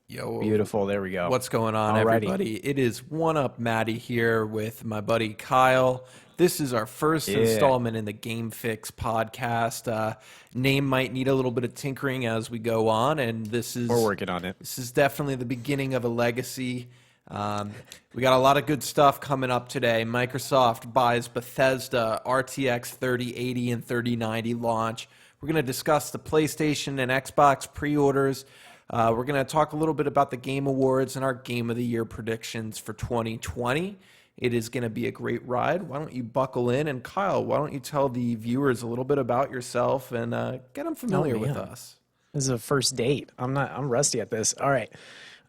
Yo, Beautiful. There we go. what's going on, Alrighty. everybody? It is One Up Matty here with my buddy Kyle. This is our first Yeah. installment in the GameFix podcast. Name might need a little bit of tinkering as we go on, and We're working on it. this is definitely the beginning of a legacy. We got a lot of good stuff coming up today. Microsoft buys Bethesda, RTX 3080 and 3090 launch. We're going to discuss the PlayStation and Xbox pre-orders. We're going to talk a little bit about the Game Awards and our Game of the Year predictions for 2020. It is going to be a great ride. Why don't you buckle in? And Kyle, why don't you tell the viewers a little bit about yourself and get them familiar with us? This is a first date. I'm rusty at this. All right.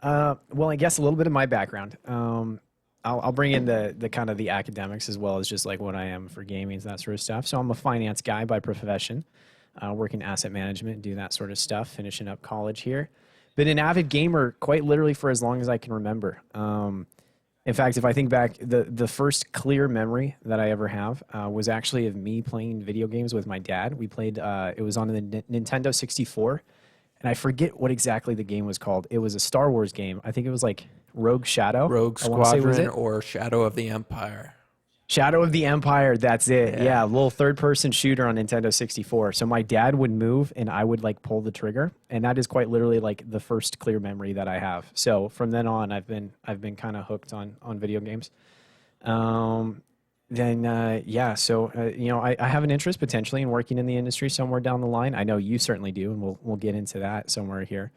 Well, I guess a little bit of my background. I'll bring in the kind of the academics as well as just like what I am for gaming and that sort of stuff. So I'm a finance guy by profession. Work in asset management, do that sort of stuff, finishing up college here. Been an avid gamer quite literally for as long as I can remember. In fact, if I think back, the first clear memory that I ever have was actually of me playing video games with my dad. We played, it was on the Nintendo 64, and I forget what exactly the game was called. It was a Star Wars game. I think it was like Rogue Shadow. Rogue I wanna say, was Squadron it? or Shadow of the Empire? Shadow of the Empire, that's it. Yeah, a little third-person shooter on Nintendo 64. So my dad would move, and I would like pull the trigger, and that is quite literally like the first clear memory that I have. So from then on, I've been kind of hooked on video games. Yeah, so I have an interest potentially in working in the industry somewhere down the line. I know you certainly do, and we'll get into that somewhere here.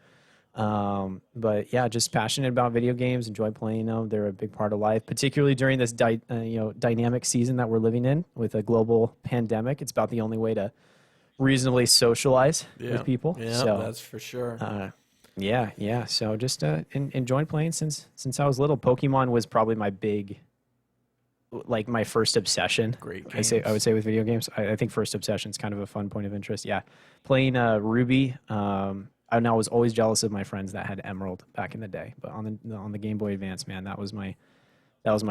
But yeah, just passionate about video games, enjoy playing them. They're a big part of life, particularly during this dynamic season that we're living in with a global pandemic. It's about the only way to reasonably socialize with people. Yeah, So that's for sure. yeah. So just enjoyed playing since I was little. Pokemon was probably my big, like my first obsession. Great I would say with video games. I think first obsession is kind of a fun point of interest. Yeah, playing Ruby. I was always jealous of my friends that had Emerald back in the day, but on the Game Boy Advance, man, that was my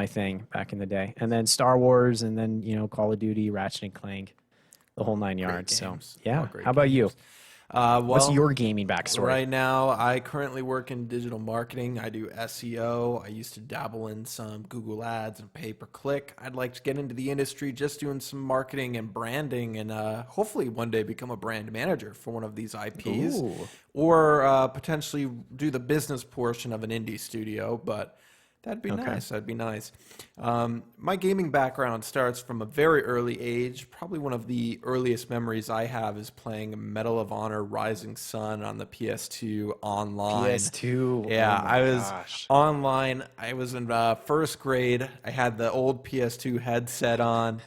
thing back in the day. And then Star Wars, and then Call of Duty, Ratchet and Clank, the whole nine yards. So games. yeah, All great how about you? What's Well, your gaming backstory? right now, I currently work in digital marketing. I do SEO. I used to dabble in some Google Ads and pay-per-click. I'd like to get into the industry just doing some marketing and branding and hopefully one day become a brand manager for one of these IPs Ooh. or potentially do the business portion of an indie studio, but that'd be nice. That'd be nice. My gaming background starts from a very early age. Probably one of the earliest memories I have is playing Medal of Honor Rising Sun on the PS2 online. PS2. Yeah, Oh my I was gosh. online. I was in first grade. I had the old PS2 headset on.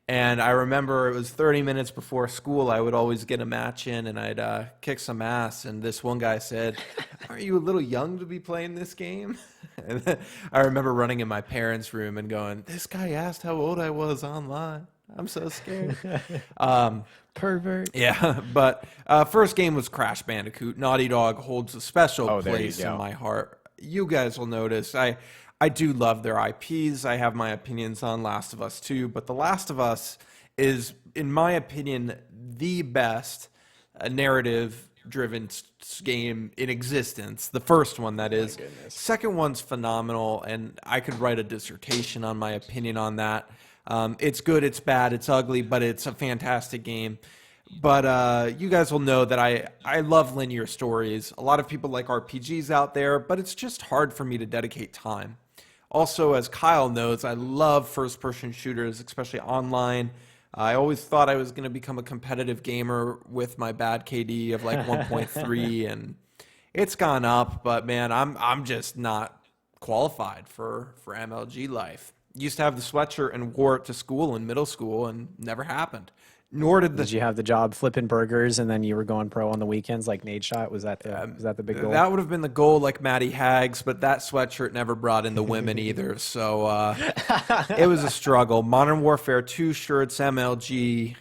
And I remember it was 30 minutes before school. I would always get a match in, and I'd kick some ass. And this one guy said, "Aren't you a little young to be playing this game?" And then I remember running in my parents' room and going, "This guy asked how old I was online. I'm so scared." Pervert. Yeah, but first game was Crash Bandicoot. Naughty Dog holds a special There you place in go. my heart. You guys will notice I do love their IPs. I have my opinions on Last of Us 2, but The Last of Us is, in my opinion, the best narrative-driven game in existence. The first one, that is. Second one's phenomenal, and I could write a dissertation on my opinion on that. It's good, it's bad, it's ugly, but it's a fantastic game. But you guys will know that I love linear stories. A lot of people like RPGs out there, but it's just hard for me to dedicate time. Also, as Kyle knows, I love first-person shooters, especially online. I always thought I was going to become a competitive gamer with my bad KD of like 1.3, and it's gone up. But man, I'm just not qualified for MLG life. Used to have the sweatshirt and wore it to school in middle school, and never happened. Nor did Did you have the job flipping burgers and then you were going pro on the weekends like Nade Shot? Was that the big goal? That would have been the goal, like Matty Hags, but that sweatshirt never brought in the women either. So it was a struggle. Modern Warfare 2 shirts, MLG,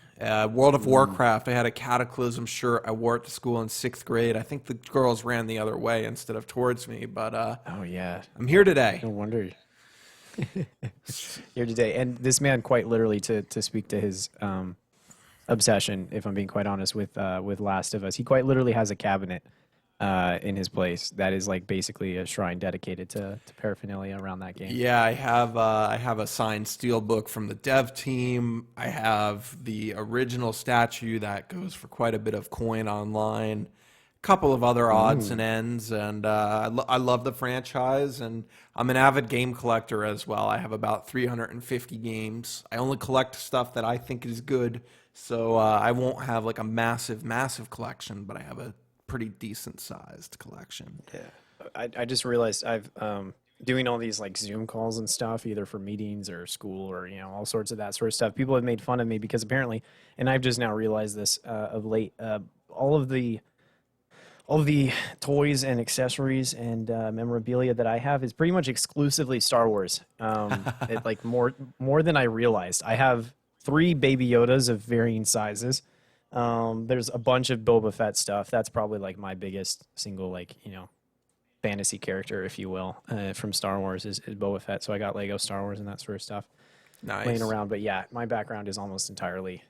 World of Warcraft. I had a Cataclysm shirt. I wore it to school in 6th grade. I think the girls ran the other way instead of towards me, but Oh yeah. I'm here today. No wonder. Here today. And this man quite literally to speak to his obsession, if I'm being quite honest, with Last of Us. He quite literally has a cabinet in his place. That is like basically a shrine dedicated to paraphernalia around that game. Yeah, I have a signed steel book from the dev team. I have the original statue that goes for quite a bit of coin online. A couple of other odds and ends, and I love the franchise. And I'm an avid game collector as well. I have about 350 games. I only collect stuff that I think is good, so I won't have like a massive collection, but I have a pretty decent sized collection. Yeah. I just realized I've doing all these like Zoom calls and stuff, either for meetings or school or all sorts of that sort of stuff. People have made fun of me because apparently, and I've just now realized this of late, all of the toys and accessories and memorabilia that I have is pretty much exclusively Star Wars. Like more than I realized. I have 3 Baby Yodas of varying sizes. There's a bunch of Boba Fett stuff. That's probably like my biggest single fantasy character, if you will, from Star Wars is Boba Fett. So I got Lego Star Wars and that sort of stuff laying around. But yeah, my background is almost entirely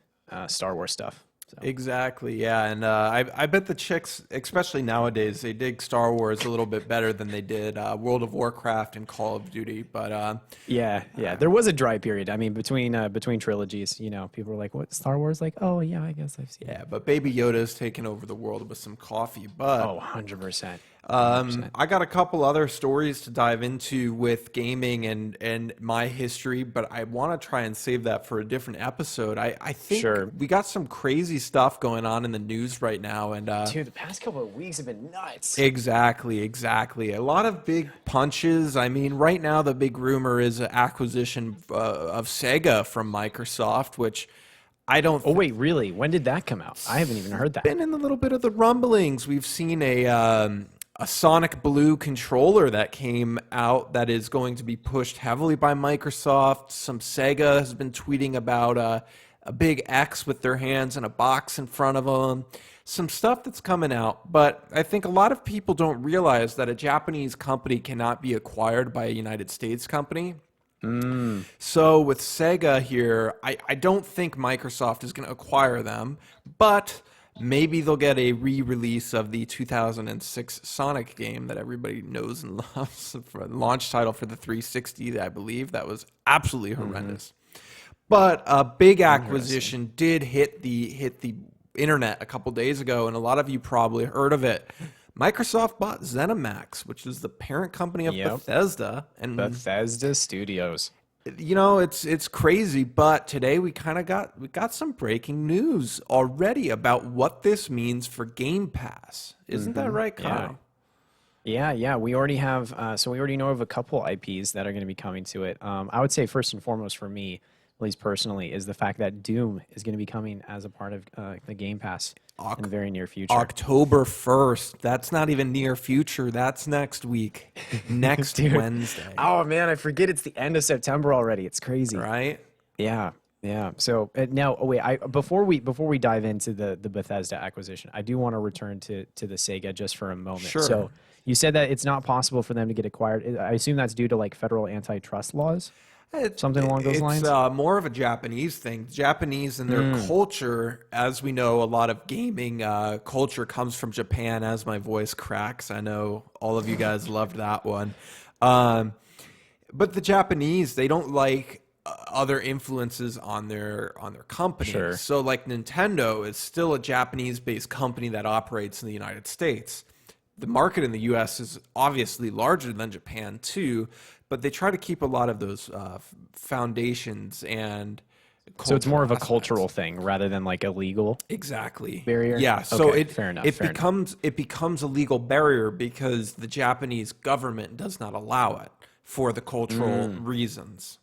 Star Wars stuff. So. Exactly, yeah, and I bet the chicks, especially nowadays, they dig Star Wars a little bit better than they did World of Warcraft and Call of Duty. But yeah, there was a dry period. I mean, between trilogies, people were like, "What Star Wars?" Like, "Oh yeah, I guess I've seen." Yeah, but Baby Yoda's taking over the world with some coffee. But 100%. I got a couple other stories to dive into with gaming and my history, but I want to try and save that for a different episode. I think we got some crazy stuff going on in the news right now, and dude, the past couple of weeks have been nuts. Exactly. A lot of big punches. I mean, right now the big rumor is an acquisition of Sega from Microsoft, which I don't. Oh wait, really? When did that come out? I haven't even heard that. Been in a little bit of the rumblings. We've seen a Sonic Blue controller that came out that is going to be pushed heavily by Microsoft. Some Sega has been tweeting about a big X with their hands and a box in front of them. Some stuff that's coming out, but I think a lot of people don't realize that a Japanese company cannot be acquired by a United States company. So with Sega here, I don't think Microsoft is going to acquire them, but maybe they'll get a re-release of the 2006 Sonic game that everybody knows and loves, for the launch title for the 360, I believe. That was absolutely horrendous. But a big acquisition did hit the internet a couple days ago, and a lot of you probably heard of it. Microsoft bought Zenimax, which is the parent company of Bethesda, and Bethesda Studios. It's crazy, but today we got some breaking news already about what this means for Game Pass. Isn't that right, Kyle? Yeah. We already have. So we already know of a couple IPs that are going to be coming to it. I would say first and foremost for me, at least personally, is the fact that Doom is going to be coming as a part of the Game Pass in the very near future. October 1st. That's not even near future. That's next week. Next Wednesday. Oh, man, I forget it's the end of September already. It's crazy. Right? Yeah. So now, before we dive into the Bethesda acquisition, I do want to return to the Sega just for a moment. Sure. So you said that it's not possible for them to get acquired. I assume that's due to like federal antitrust laws? Something along those lines? It's more of a Japanese thing. Japanese and their culture, as we know, a lot of gaming culture comes from Japan, as my voice cracks. I know all of you guys loved that one. But the Japanese, they don't like other influences on their company. Sure. So like Nintendo is still a Japanese-based company that operates in the United States. The market in the U.S. is obviously larger than Japan too, but they try to keep a lot of those foundations and so it's more of a cultural thing rather than like a legal barrier. Yeah, so okay, fair enough. It becomes a legal barrier because the Japanese government does not allow it for the cultural reasons.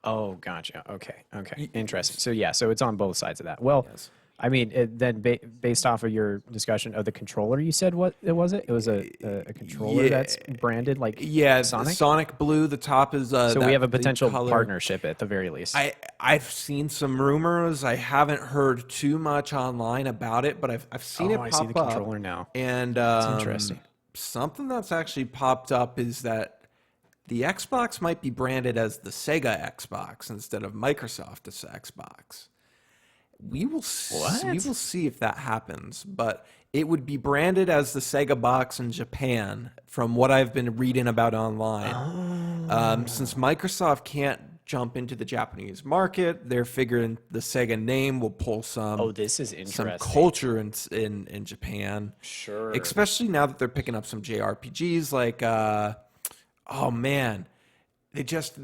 Oh, gotcha. Okay, interesting. So it's on both sides of that. Well. Yes. I mean, then based off of your discussion of the controller, you said what it was? It was a controller that's branded like Sonic? Sonic Blue. The top is so we have a potential partnership at the very least. I've seen some rumors. I haven't heard too much online about it, but I've seen it pop up. I see the controller now. And that's interesting. Something that's actually popped up is that the Xbox might be branded as the Sega Xbox instead of Microsoft's Xbox. We will What? we will see if that happens, but it would be branded as the Sega box in Japan, from what I've been reading about online. Since Microsoft can't jump into the Japanese market, they're figuring the Sega name will pull Oh, this is some interesting. culture in Japan. Sure. Especially now that they're picking up some JRPGs like oh man, they just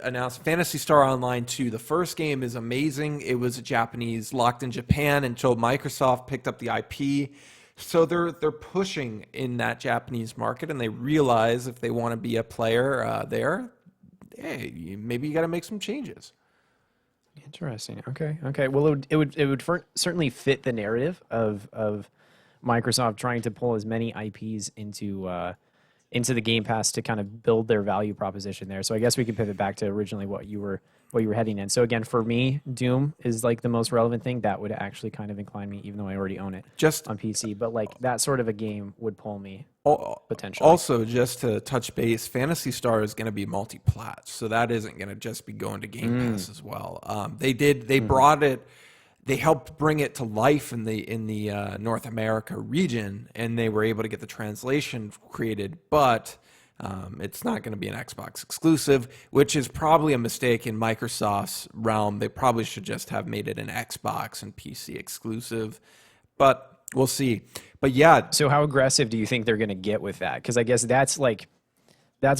announced Phantasy Star Online 2. The first game is amazing. It was Japanese, locked in Japan until Microsoft picked up the IP. So they're pushing in that Japanese market, and they realize if they want to be a player there, hey, maybe you got to make some changes. Interesting. Okay. Okay. Well, it would certainly fit the narrative of Microsoft trying to pull as many IPs into the Game Pass to kind of build their value proposition there. So I guess we could pivot back to originally what you were heading in. So again, for me, Doom is like the most relevant thing that would actually kind of incline me, even though I already own it Just on PC. But like that sort of a game would pull me potentially. Also, just to touch base, Phantasy Star is going to be multi-plat, so that isn't going to just be going to Game Pass as well. They brought it. They helped bring it to life in the North America region, and they were able to get the translation created. But it's not going to be an Xbox exclusive, which is probably a mistake in Microsoft's realm. They probably should just have made it an Xbox and PC exclusive. But we'll see. But yeah. So how aggressive do you think they're going to get with that? Because I guess that's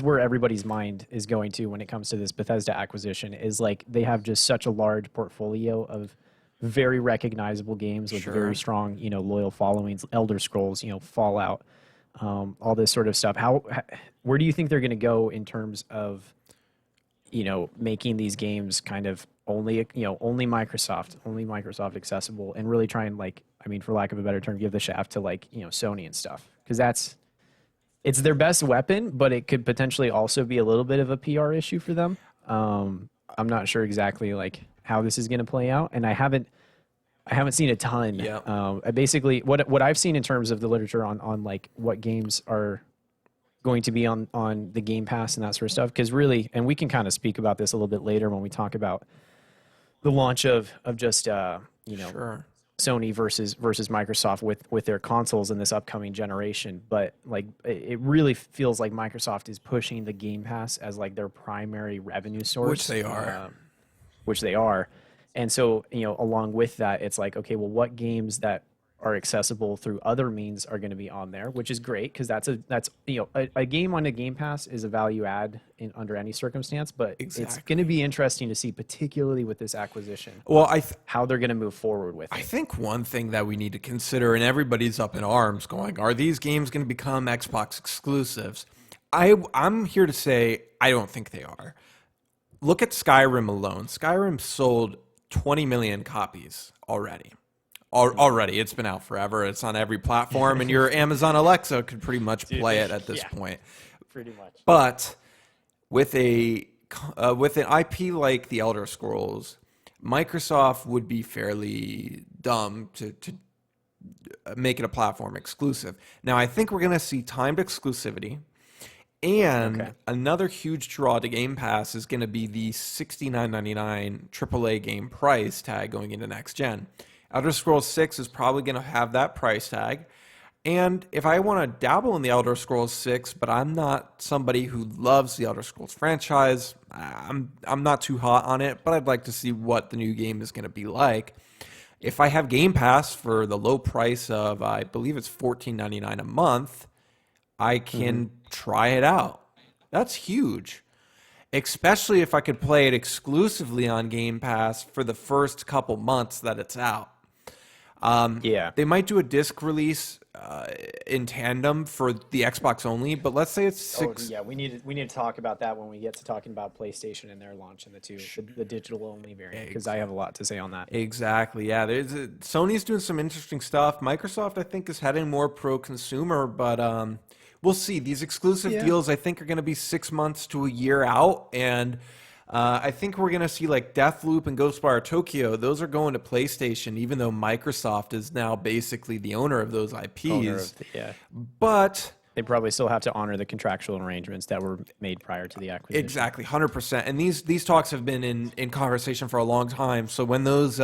where everybody's mind is going to when it comes to this Bethesda acquisition. Is like they have just such a large portfolio of very recognizable games with very strong, loyal followings. Elder Scrolls, Fallout, all this sort of stuff. Where do you think they're going to go in terms of, making these games kind of only Microsoft accessible, and really try and for lack of a better term, give the shaft to Sony and stuff? Because it's their best weapon, but it could potentially also be a little bit of a PR issue for them. I'm not sure exactly how this is going to play out, and I haven't seen a ton. Yeah. Basically, what I've seen in terms of the literature on what games are going to be on the Game Pass and that sort of stuff, because really, and we can kind of speak about this a little bit later when we talk about the launch of just Sony versus Microsoft with their consoles in this upcoming generation. But it really feels like Microsoft is pushing the Game Pass as their primary revenue source, which they are. And so, along with that, it's okay, well, what games that are accessible through other means are going to be on there, which is great, because that's a game on a Game Pass is a value add under any circumstance. But It's going to be interesting to see, particularly with this acquisition, how they're going to move forward with it. I think one thing that we need to consider, and everybody's up in arms going, are these games going to become Xbox exclusives? I'm here to say I don't think they are. Look at Skyrim alone. Skyrim sold 20 million copies already. Already, it's been out forever. It's on every platform, and your Amazon Alexa could pretty much play it at this point. Pretty much. But with an IP like the Elder Scrolls, Microsoft would be fairly dumb to make it a platform exclusive. Now, I think we're going to see timed exclusivity. And another huge draw to Game Pass is going to be the $69.99 AAA game price tag going into next gen. Elder Scrolls 6 is probably going to have that price tag. And if I want to dabble in the Elder Scrolls 6, but I'm not somebody who loves the Elder Scrolls franchise, I'm not too hot on it, but I'd like to see what the new game is going to be like. If I have Game Pass for the low price of, I believe it's $14.99 a month, I can try it out. That's huge. Especially if I could play it exclusively on Game Pass for the first couple months that it's out. They might do a disc release in tandem for the Xbox only, but let's say it's six. Oh, yeah, we need to talk about that when we get to talking about PlayStation and their launch in the digital only variant, because I have a lot to say on that. Exactly. Yeah, Sony's doing some interesting stuff. Microsoft, I think, is heading more pro consumer, but we'll see. These exclusive deals, I think, are going to be 6 months to a year out, and I think we're going to see Deathloop and Ghostwire Tokyo. Those are going to PlayStation, even though Microsoft is now basically the owner of those IPs. But they probably still have to honor the contractual arrangements that were made prior to the acquisition. Exactly, 100%. And these talks have been in conversation for a long time. So when those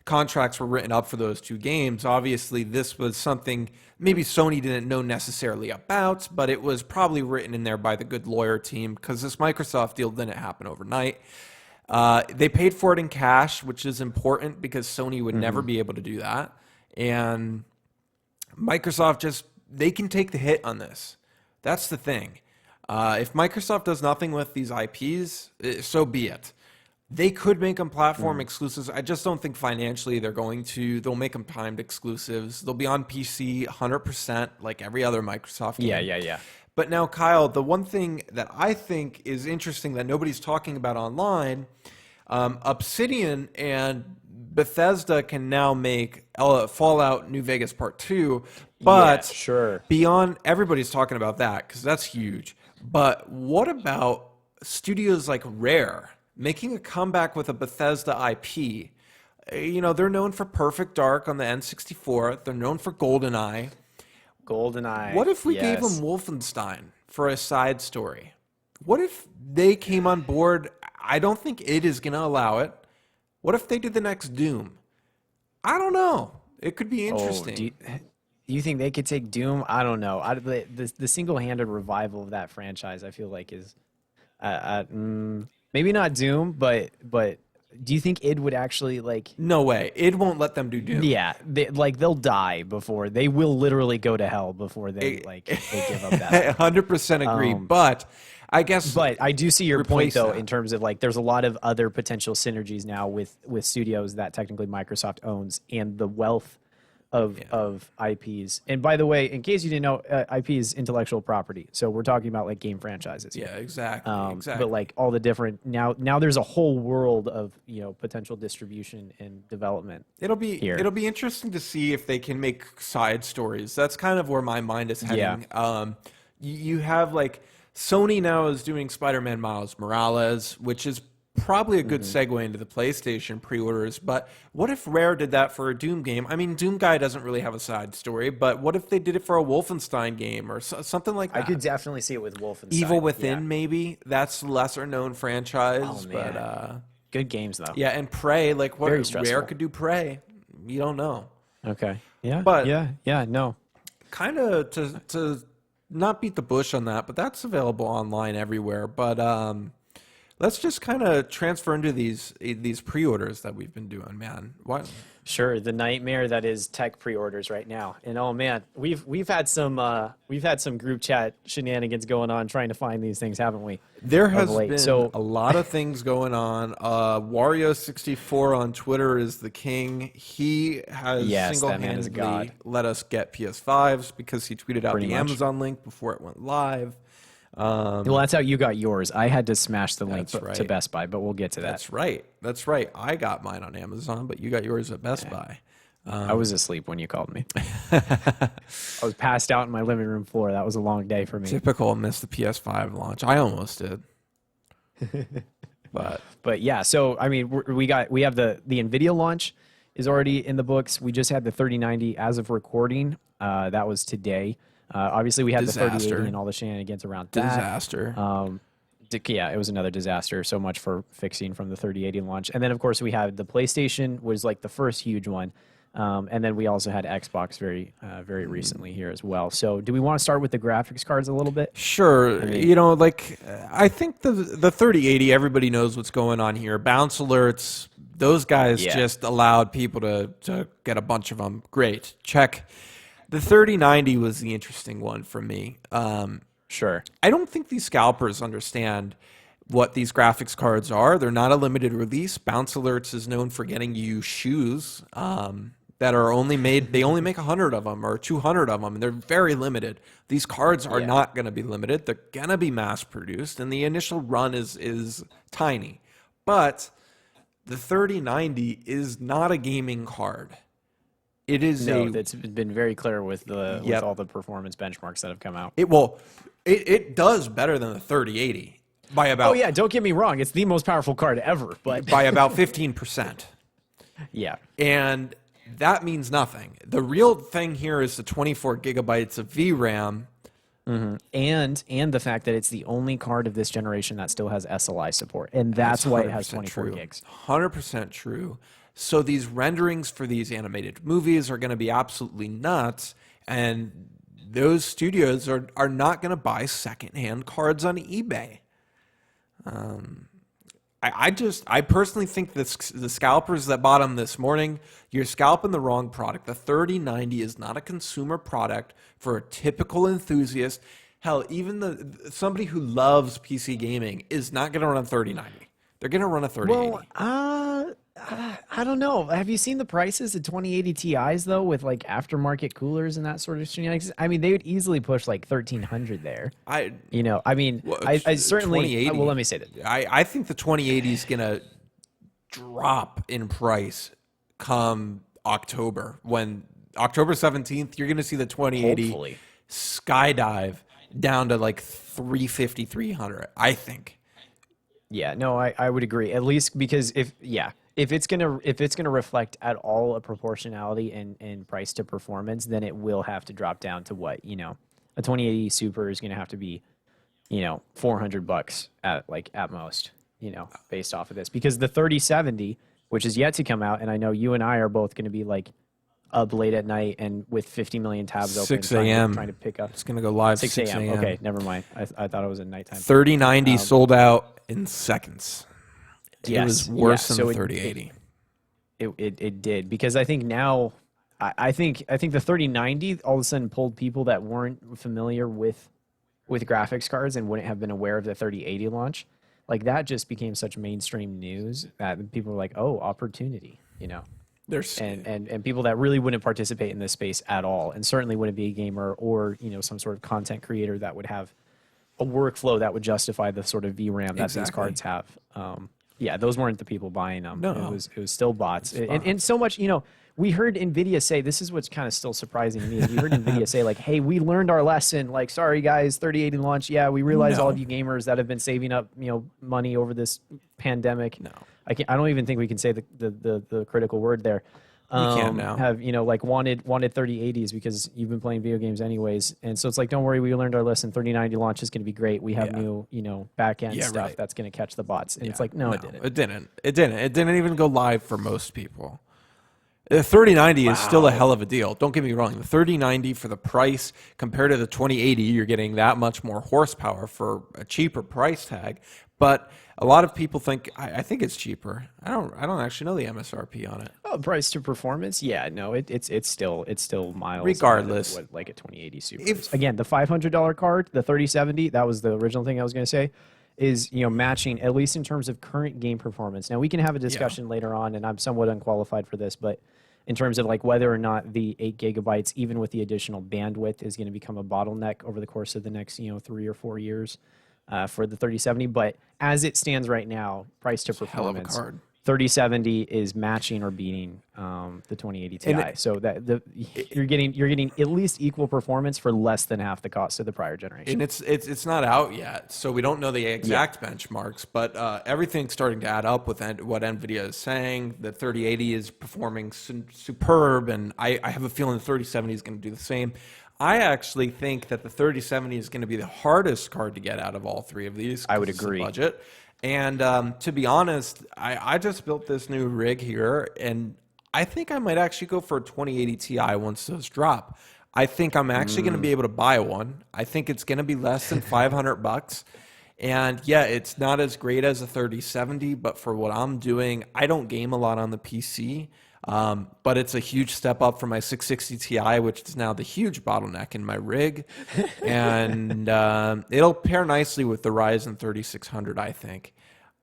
contracts were written up for those two games. Obviously, this was something maybe Sony didn't know necessarily about, but it was probably written in there by the good lawyer team because this Microsoft deal didn't happen overnight. They paid for it in cash, which is important because Sony would never be able to do that. And Microsoft they can take the hit on this. That's the thing. If Microsoft does nothing with these IPs, so be it. They could make them platform exclusives. I just don't think financially they're going to. They'll make them timed exclusives. They'll be on PC 100% like every other Microsoft game. Yeah. But now, Kyle, the one thing that I think is interesting that nobody's talking about online, Obsidian and Bethesda can now make Fallout New Vegas Part 2, but sure. Beyond, everybody's talking about that because that's huge. But what about studios like Rare making a comeback with a Bethesda IP? You know, they're known for Perfect Dark on the N64. They're known for GoldenEye. What if we gave them Wolfenstein for a side story? What if they came on board? I don't think id is going to allow it. What if they did the next Doom? I don't know. It could be interesting. Do you think they could take Doom? I don't know. The single-handed revival of that franchise, I feel like is maybe not Doom, but do you think id would actually like? No way. Id won't let them do Doom. Yeah, they'll die before they will literally go to hell before they they give up that. 100% agree. But I guess. But I do see your point though, that. in terms of like there's a lot of other potential synergies now with studios that technically Microsoft owns and the wealth of IPs. And by the way, in case you didn't know, IP is intellectual property. So we're talking about like game franchises here. Yeah, exactly. But like all the different now there's a whole world of potential distribution and development. It'll be interesting to see if they can make side stories. That's kind of where my mind is heading. Yeah. You have like Sony now is doing Spider-Man Miles Morales, which is probably a good segue into the PlayStation pre-orders. But what if Rare did that for a Doom game? I mean, Doom Guy doesn't really have a side story, but what if they did it for a Wolfenstein game or something like that? I could definitely see it with Wolfenstein. Evil Within, maybe. That's a lesser known franchise. Oh, man. But good games though. yeah, and Prey, like what Very Rare stressful. could do Prey. You don't know. Okay. Yeah. But no. kind of to not beat the bush on that, but that's available online everywhere. But let's just kind of transfer into these pre-orders that we've been doing, man. What? Sure, the nightmare that is tech pre-orders right now. And oh man, we've had some group chat shenanigans going on trying to find these things, haven't we? There has been a lot of things going on. Wario64 on Twitter is the king. He has single-handedly let us get PS5s because he tweeted out the Amazon link before it went live. Well, that's how you got yours. I had to smash the link to Best Buy, but we'll get to that. That's right. I got mine on Amazon, but you got yours at Best Buy. I was asleep when you called me. I was passed out in my living room floor. That was a long day for me. Typical, missed the PS5 launch. I almost did. But yeah, so I mean, we have the NVIDIA launch is already in the books. We just had the 3090 as of recording. That was today. Obviously, we had the 3080 and all the shenanigans around that. Disaster. Yeah, it was another disaster. So much for fixing from the 3080 launch. And then, of course, we had the PlayStation was like the first huge one. And then we also had Xbox very recently here as well. So do we want to start with the graphics cards a little bit? Sure. I mean, I think the 3080, everybody knows what's going on here. Bounce alerts, those guys just allowed people to get a bunch of them. Great. Check. The 3090 was the interesting one for me. Sure. I don't think these scalpers understand what these graphics cards are. They're not a limited release. Bounce Alerts is known for getting you shoes that are only made, they only make 100 of them or 200 of them, and they're very limited. These cards are not going to be limited. They're going to be mass produced, and the initial run is tiny. But the 3090 is not a gaming card. It is it's been very clear with with all the performance benchmarks that have come out. It does better than the 3080 by about. Oh yeah, don't get me wrong, it's the most powerful card ever, but by about 15%. Yeah, and that means nothing. The real thing here is the 24 gigabytes of VRAM, and the fact that it's the only card of this generation that still has SLI support, and that's why it has 24 gigs. 100% true. So these renderings for these animated movies are going to be absolutely nuts, and those studios are not going to buy secondhand cards on eBay. I personally think the scalpers that bought them this morning, you're scalping the wrong product. The 3090 is not a consumer product for a typical enthusiast. Hell, even somebody who loves PC gaming is not going to run a 3090. They're going to run a 3080. Well, I don't know. Have you seen the prices of 2080 Ti's though, with like aftermarket coolers and that sort of thing? I mean, they would easily push like 1300 there. I certainly. Well, let me say that. I think the 2080 is gonna drop in price come October. When October 17th, you're gonna see the 2080 Hopefully skydive down to like 350, 300. I think. Yeah, no, I would agree. At least because if it's gonna reflect at all a proportionality in price to performance, then it will have to drop down to what, a 2080 Super is gonna have to be, $400 at most, based off of this. Because the 3070, which is yet to come out, and I know you and I are both gonna be like up late at night and with 50 million tabs open 6 a.m. trying to pick up. It's gonna go live 6 a.m. Okay, never mind. I thought it was a nighttime. 3090 sold out in seconds. It was worse than the 3080. It did, because I think now, I think the 3090 all of a sudden pulled people that weren't familiar with graphics cards and wouldn't have been aware of the 3080 launch. Like that just became such mainstream news that people were like, oh, opportunity, There's and people that really wouldn't participate in this space at all, and certainly wouldn't be a gamer or some sort of content creator that would have a workflow that would justify the sort of VRAM that these cards have. Yeah, those weren't the people buying them. No. It was still bots. And so much, we heard NVIDIA say, this is what's kind of still surprising to me, is we heard NVIDIA say like, hey, we learned our lesson. Like, sorry guys, 3080 launch. Yeah, we realize all of you gamers that have been saving up, money over this pandemic. No. I don't even think we can say the critical word there. We can now. Have wanted 3080s because you've been playing video games anyways, and so it's like, don't worry, we learned our lesson. 3090 launch is going to be great. We have new back end stuff that's going to catch the bots, and it's like, no, it didn't. It didn't even go live for most people. The 3090 is still a hell of a deal. Don't get me wrong. The 3090 for the price compared to the 2080, you're getting that much more horsepower for a cheaper price tag. But a lot of people think I think it's cheaper. I don't actually know the MSRP on it. Oh, price to performance, yeah, no, it's still miles. Regardless, what like a 2080 Super. Again, the $500 card, the 3070, that was the original thing I was going to say, is matching at least in terms of current game performance. Now we can have a discussion later on, and I'm somewhat unqualified for this, but in terms of like whether or not the 8 gigabytes, even with the additional bandwidth, is going to become a bottleneck over the course of the next 3 or 4 years. For the 3070, but as it stands right now, price to performance, 3070 is matching or beating the 2080 Ti. So that you're getting at least equal performance for less than half the cost of the prior generation. And it's not out yet, so we don't know the exact benchmarks. But everything's starting to add up with what NVIDIA is saying. The 3080 is performing superb, and I have a feeling the 3070 is going to do the same. I actually think that the 3070 is going to be the hardest card to get out of all three of these. I would agree. Budget. And to be honest, I just built this new rig here, and I think I might actually go for a 2080 Ti once those drop. I think I'm actually going to be able to buy one. I think it's going to be less than $500. And yeah, it's not as great as a 3070, but for what I'm doing, I don't game a lot on the PC. But it's a huge step up from my 660 Ti, which is now the huge bottleneck in my rig. And it'll pair nicely with the Ryzen 3600, I think.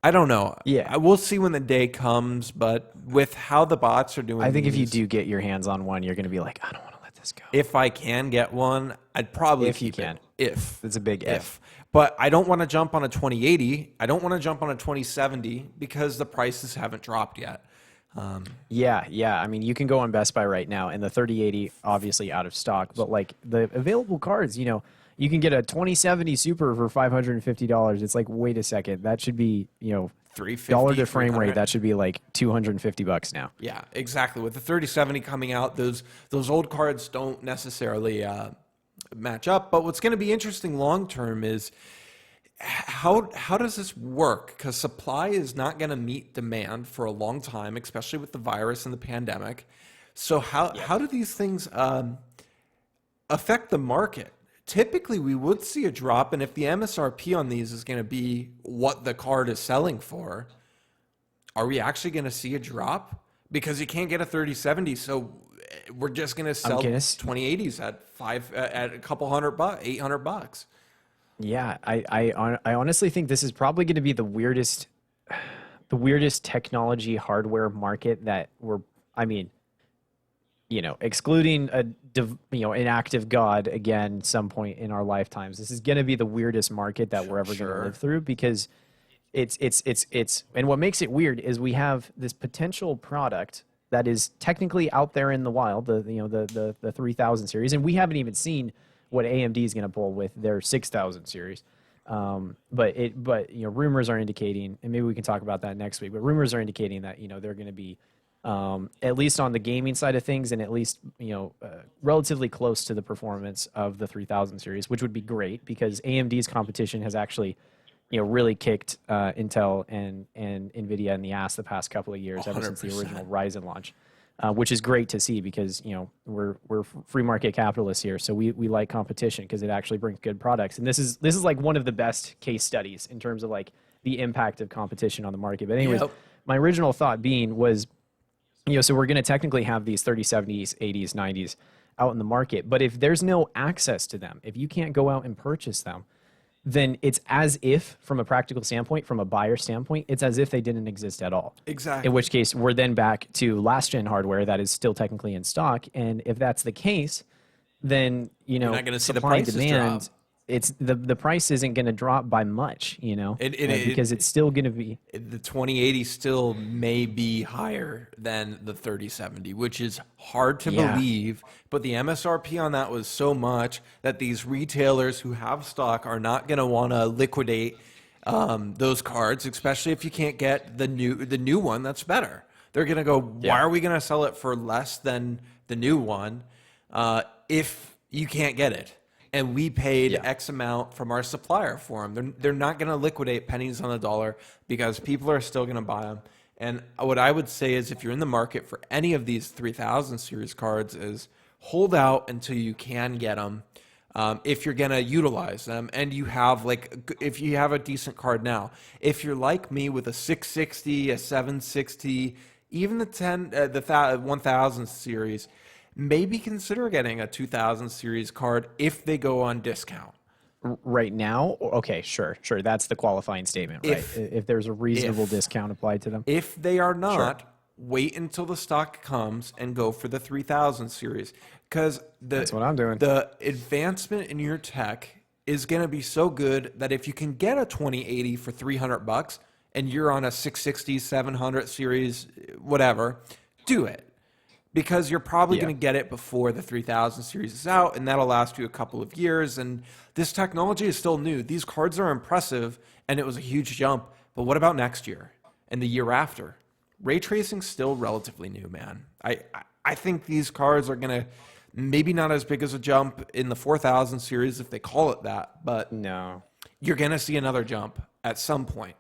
I don't know. Yeah. We'll see when the day comes, but with how the bots are doing, I think if you do get your hands on one, you're going to be like, I don't want to let this go. If I can get one, I'd probably keep it. If. It's a big if. But I don't want to jump on a 2080. I don't want to jump on a 2070 because the prices haven't dropped yet. Yeah. I mean, you can go on Best Buy right now, and the 3080 obviously out of stock. But like the available cards, you can get a 2070 Super for $550. It's like, wait a second, that should be $350 to frame rate. That should be like $250 now. Yeah, exactly. With the 3070 coming out, those old cards don't necessarily match up. But what's going to be interesting long term is how does this work? Because supply is not going to meet demand for a long time, especially with the virus and the pandemic. So how do these things affect the market? Typically, we would see a drop, and if the MSRP on these is going to be what the card is selling for, are we actually going to see a drop? Because you can't get a 3070, so we're just going to sell 2080s at at a couple $100, $800. Yeah, I honestly think this is probably going to be the weirdest technology hardware market that I mean, excluding an active God again some point in our lifetimes. This is going to be the weirdest market that we're ever going to live through, because it's and what makes it weird is we have this potential product that is technically out there in the wild, the 3000 series, and we haven't even seen what AMD is going to pull with their 6000 series. But rumors are indicating, and maybe we can talk about that next week, but rumors are indicating that they're going to be at least on the gaming side of things, and at least relatively close to the performance of the 3000 series, which would be great because AMD's competition has actually really kicked Intel and Nvidia in the ass the past couple of years, 100%. Ever since the original Ryzen launch. Which is great to see because we're free market capitalists here, so we like competition because it actually brings good products. And this is like one of the best case studies in terms of like the impact of competition on the market. But anyways, my original thought being was, so we're going to technically have these 3070s, 80s, 90s out in the market, but if there's no access to them, if you can't go out and purchase them, then it's as if, from a practical standpoint, from a buyer standpoint, it's as if they didn't exist at all. Exactly. In which case, we're then back to last-gen hardware that is still technically in stock. And if that's the case, then, you're not going to see the supply and prices demand, drop. it's the price isn't going to drop by much, because it's still going to be... The 2080 still may be higher than the 3070, which is hard to believe, but the MSRP on that was so much that these retailers who have stock are not going to want to liquidate those cards, especially if you can't get the new one that's better. They're going to go, why are we going to sell it for less than the new one if you can't get it? And we paid X amount from our supplier for them. They're not going to liquidate pennies on the dollar because people are still going to buy them. And what I would say is if you're in the market for any of these 3000 series cards is hold out until you can get them. If you're going to utilize them and you have if you have a decent card now, if you're like me with a 660, a 760, even the 1000 series, maybe consider getting a 2000 series card if they go on discount. Right now? Okay, sure. That's the qualifying statement, right? If there's a reasonable discount applied to them. If they are not, wait until the stock comes and go for the 3000 series. Because that's what I'm doing. The advancement in your tech is going to be so good that if you can get a 2080 for $300 and you're on a 660, 700 series, whatever, do it. Because you're probably going to get it before the 3000 series is out, and that'll last you a couple of years. And this technology is still new. These cards are impressive, and it was a huge jump. But what about next year and the year after? Ray tracing's still relatively new, man. I think these cards are going to maybe not as big as a jump in the 4000 series if they call it that, but no, you're going to see another jump at some point.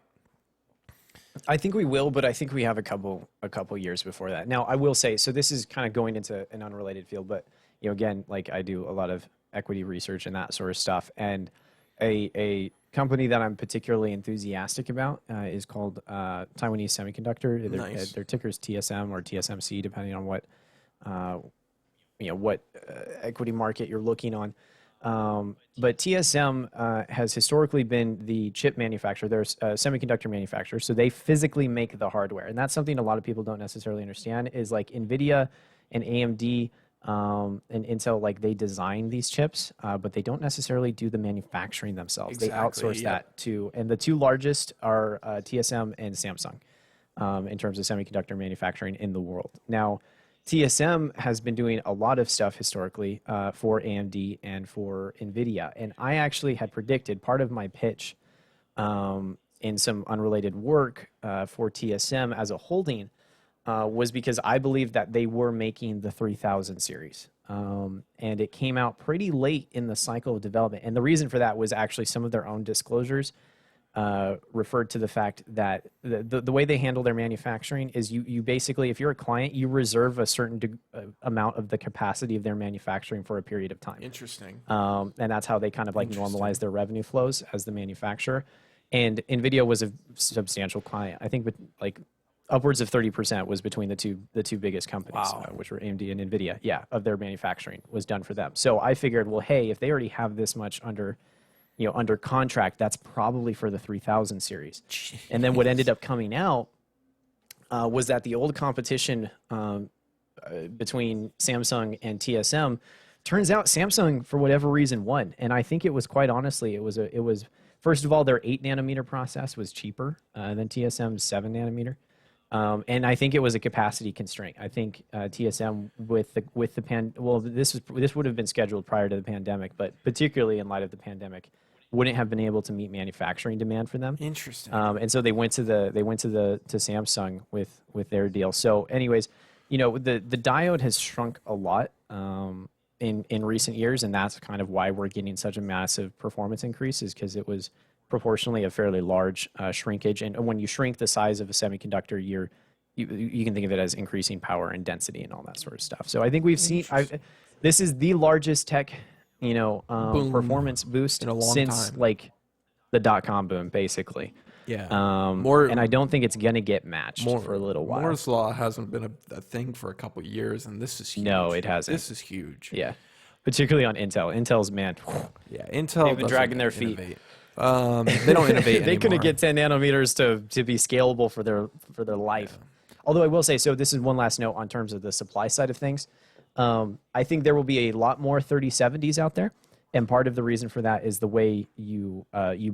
I think we will, but I think we have a couple years before that. Now, I will say, so this is kind of going into an unrelated field, but again, like I do a lot of equity research and that sort of stuff, and a company that I'm particularly enthusiastic about is called Taiwanese Semiconductor. Nice. Their ticker's TSM or TSMC, depending on what equity market you're looking on. But TSM has historically been the chip manufacturer. They're a semiconductor manufacturer, so they physically make the hardware. And that's something a lot of people don't necessarily understand is like NVIDIA and AMD and Intel, like they design these chips, but they don't necessarily do the manufacturing themselves. Exactly, they outsource that to, and the two largest are TSM and Samsung in terms of semiconductor manufacturing in the world. Now, TSM has been doing a lot of stuff historically for AMD and for NVIDIA. And I actually had predicted part of my pitch in some unrelated work for TSM as a holding was because I believe that they were making the 3000 series. and it came out pretty late in the cycle of development. And the reason for that was actually some of their own disclosures referred to the fact that the way they handle their manufacturing is you basically, if you're a client, you reserve a certain amount of the capacity of their manufacturing for a period of time. Interesting. And that's how they kind of like normalize their revenue flows as the manufacturer. And NVIDIA was a substantial client. I think like upwards of 30% was between the two biggest companies, which were AMD and NVIDIA. Yeah, of their manufacturing was done for them. So I figured, well, hey, if they already have this much under contract, that's probably for the 3000 series. Jeez. And then what ended up coming out was that the old competition between Samsung and TSM, turns out Samsung, for whatever reason, won. And I think it was, quite honestly, it was first of all, their 8 nanometer process was cheaper than TSM's 7 nanometer. And I think it was a capacity constraint. I think TSM with the this would have been scheduled prior to the pandemic, but particularly in light of the pandemic, wouldn't have been able to meet manufacturing demand for them. Interesting. And so they went to Samsung with their deal. So, anyways, the diode has shrunk a lot in recent years, and that's kind of why we're getting such a massive performance increase, is because it was proportionally a fairly large shrinkage. And when you shrink the size of a semiconductor, you can think of it as increasing power and density and all that sort of stuff. So I think we've seen this is the largest tech performance boost since time. like the .com boom, basically. Yeah. And I don't think it's gonna get matched for a little while. Moore's law hasn't been a thing for a couple of years, and this is huge. No, it hasn't. This is huge. Yeah, particularly on Intel. Intel's, man. Yeah, Intel. They've been dragging their feet. Innovate. They don't innovate They couldn't anymore. get 10 nanometers to be scalable for their life. Yeah. Although I will say, so this is one last note on terms of the supply side of things. I think there will be a lot more 3070s out there. And part of the reason for that is the way you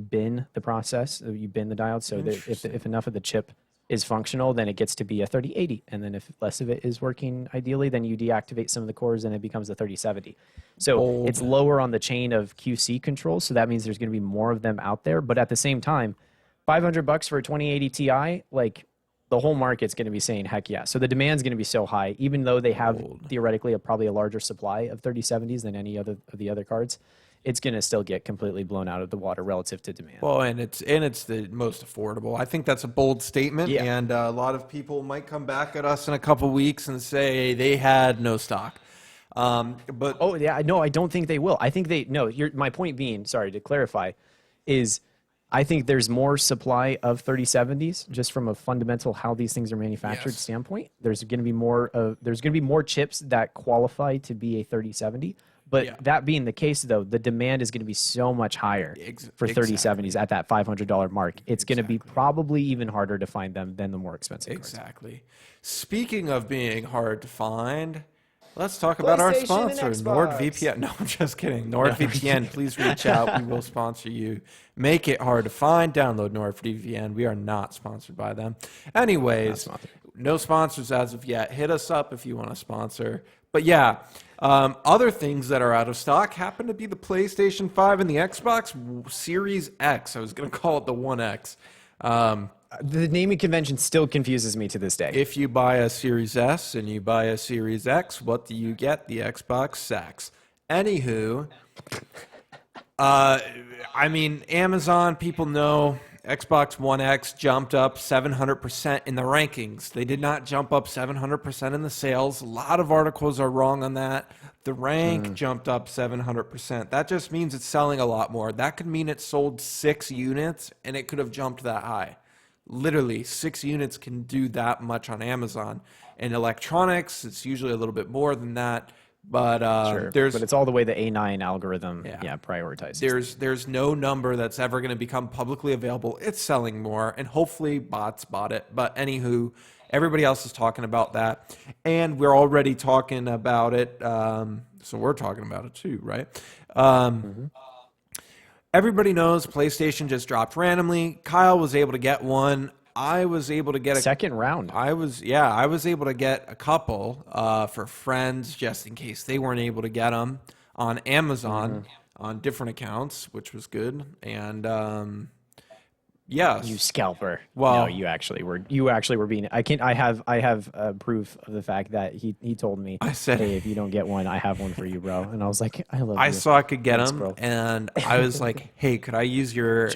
bin the process, you bin the diode. So that if enough of the chip is functional, then it gets to be a 3080. And then if less of it is working ideally, then you deactivate some of the cores and it becomes a 3070. So it's lower on the chain of QC control. So that means there's going to be more of them out there. But at the same time, $500 for a 2080 Ti, like the whole market's going to be saying, heck yeah. So the demand's going to be so high, even though they have theoretically probably a larger supply of 3070s than any other of the other cards. It's going to still get completely blown out of the water relative to demand. Well, and it's the most affordable. I think that's a bold statement, and a lot of people might come back at us in a couple weeks and say they had no stock. But no, I don't think they will. I think my point being, sorry to clarify, is I think there's more supply of 3070s just from a fundamental how these things are manufactured standpoint. There's going to be more chips that qualify to be a 3070. But that being the case, though, the demand is going to be so much higher for 3070s at that $500 mark. It's going to be probably even harder to find them than the more expensive cards. Exactly. Speaking of being hard to find, let's talk about our sponsor, NordVPN. No, I'm just kidding. NordVPN, please reach out. We will sponsor you. Make it hard to find. Download NordVPN. We are not sponsored by them. Anyways, no sponsors as of yet. Hit us up if you want to sponsor. But yeah, other things that are out of stock happen to be the PlayStation 5 and the Xbox Series X. I was going to call it the One X. The naming convention still confuses me to this day. If you buy a Series S and you buy a Series X, what do you get? The Xbox X. Anywho, I mean, Amazon, people know Xbox One X jumped up 700% in the rankings. They did not jump up 700% in the sales. A lot of articles are wrong on that. The rank jumped up 700%. That just means it's selling a lot more. That could mean it sold 6 units and it could have jumped that high. Literally, 6 units can do that much on Amazon. In electronics, it's usually a little bit more than that. But but it's all the way the A9 algorithm prioritizes. There's no number that's ever going to become publicly available. It's selling more, and hopefully bots bought it. But anywho, everybody else is talking about that, and we're already talking about it. So we're talking about it too, right? Everybody knows PlayStation just dropped randomly. Kyle was able to get one. I was able to get a second round. I was able to get a couple for friends just in case they weren't able to get them on Amazon on different accounts, which was good. And Yes. You scalper. Well- no, you actually were being. I have proof of the fact that he told me. I said- hey, if you don't get one, I have one for you, bro. And I was like, I love I you. saw I could get Thanks, them, bro. and I was like, "Hey, could I use your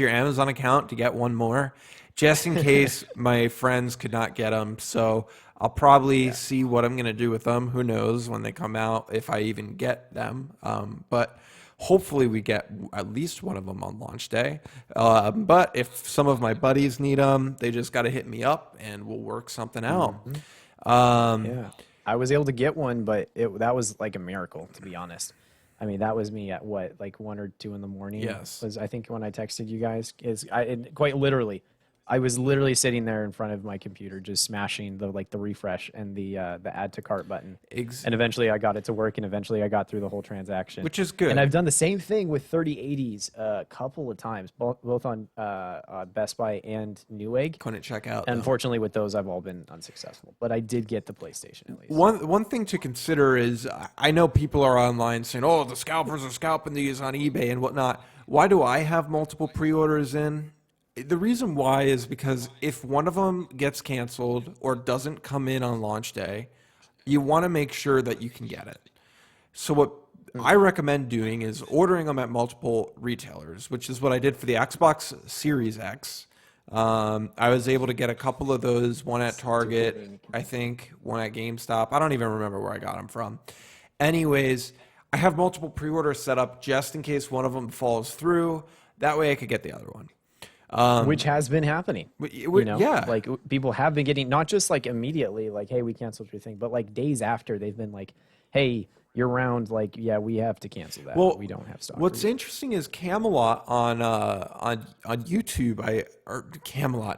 Amazon account to get one more, just in case my friends could not get them?" So I'll probably see what I'm gonna do with them. Who knows when they come out, if I even get them. But hopefully we get at least one of them on launch day. But if some of my buddies need them, they just got to hit me up, and we'll work something out. Yeah, I was able to get one, but that was like a miracle, to be honest. I mean, that was me at what, like 1 or 2 in the morning. Yes. Was I think when I texted you guys quite literally, I was literally sitting there in front of my computer, just smashing the refresh and the add to cart button. And eventually I got it to work, and eventually I got through the whole transaction, Which is good. And I've done the same thing with 3080s a couple of times, both on Best Buy and Newegg. Couldn't check out, though. Unfortunately, with those, I've all been unsuccessful. But I did get the PlayStation at least. One thing to consider is, I know people are online saying, "Oh, the scalpers are scalping these on eBay and whatnot." Why do I have multiple pre-orders in? The reason why is because if one of them gets canceled or doesn't come in on launch day, you want to make sure that you can get it. So what I recommend doing is ordering them at multiple retailers, which is what I did for the Xbox Series X. I was able to get a couple of those, one at Target, I think, one at GameStop. I don't even remember where I got them from. Anyways, I have multiple pre-orders set up just in case one of them falls through. That way I could get the other one. Which has been happening. Yeah. Like people have been getting, not just like immediately, like, hey, we canceled your thing, but like days after, they've been like, hey, you're around, like, yeah, we have to cancel that. Well, we don't have stock. What's interesting is Camelot on YouTube.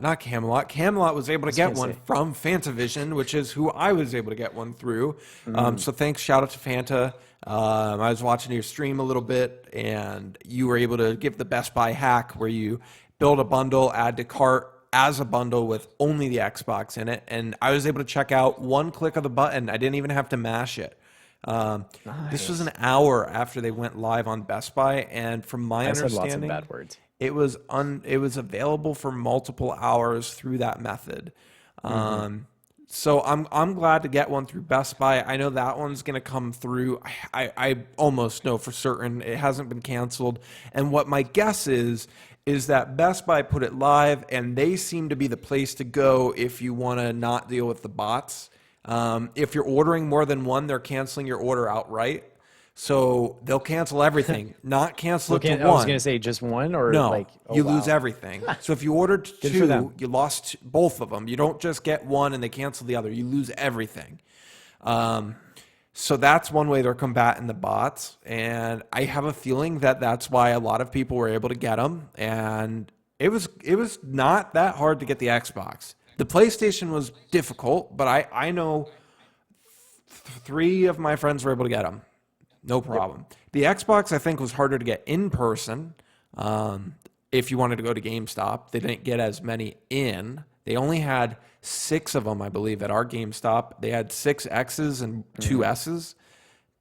Not Camelot. Camelot was able to get one from Fantavision, which is who I was able to get one through. So thanks, shout out to Fanta. I was watching your stream a little bit, and you were able to give the Best Buy hack where you build a bundle, add to cart as a bundle with only the Xbox in it, and I was able to check out one click of the button. I didn't even have to mash it. This was an hour after they went live on Best Buy, and from my understanding, lots of bad words. it was available for multiple hours through that method. So I'm glad to get one through Best Buy. I know that one's going to come through. I almost know for certain it hasn't been canceled. And what my guess is that Best Buy put it live, and they seem to be the place to go if you want to not deal with the bots. If you're ordering more than one, they're canceling your order outright. So they'll cancel everything, not cancel it to one. I was going to say just one, or no, like, you lose everything. So if you ordered two, you lost both of them. You don't just get one and they cancel the other. You lose everything. So that's one way they're combating the bots. And I have a feeling that that's why a lot of people were able to get them. And it was not that hard to get the Xbox. The PlayStation was difficult, but I know 3 of my friends were able to get them. No problem. The Xbox, I think, was harder to get in person. If you wanted to go to GameStop, they didn't get as many in. They only had 6 of them, I believe, at our GameStop. They had 6 X's and 2 S's.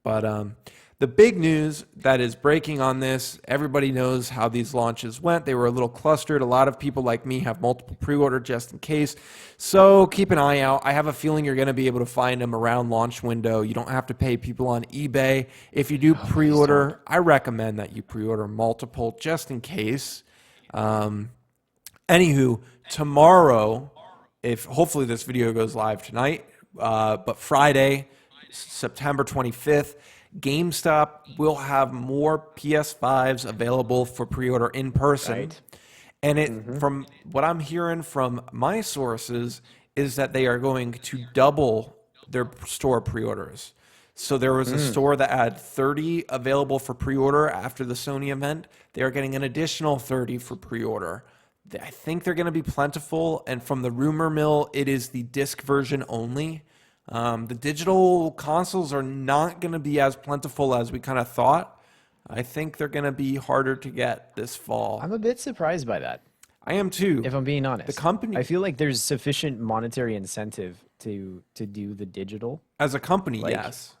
But the big news that is breaking on this, everybody knows how these launches went. They were a little clustered. A lot of people like me have multiple pre-order just in case. So keep an eye out. I have a feeling you're going to be able to find them around launch window. You don't have to pay people on eBay. If you do pre-order, I recommend that you pre-order multiple just in case. Anywho, tomorrow, if hopefully this video goes live tonight, but Friday, September 25th, GameStop will have more PS5s available for pre-order in person. Right. And from what I'm hearing from my sources is that they are going to double their store pre-orders. So there was a store that had 30 available for pre-order after the Sony event. They are getting an additional 30 for pre-order. I think they're going to be plentiful. And from the rumor mill, it is the disc version only. The digital consoles are not going to be as plentiful as we kind of thought. I think they're going to be harder to get this fall. I'm a bit surprised by that. I am too. If I'm being honest. The company, I feel like there's sufficient monetary incentive to do the digital. As a company, yes.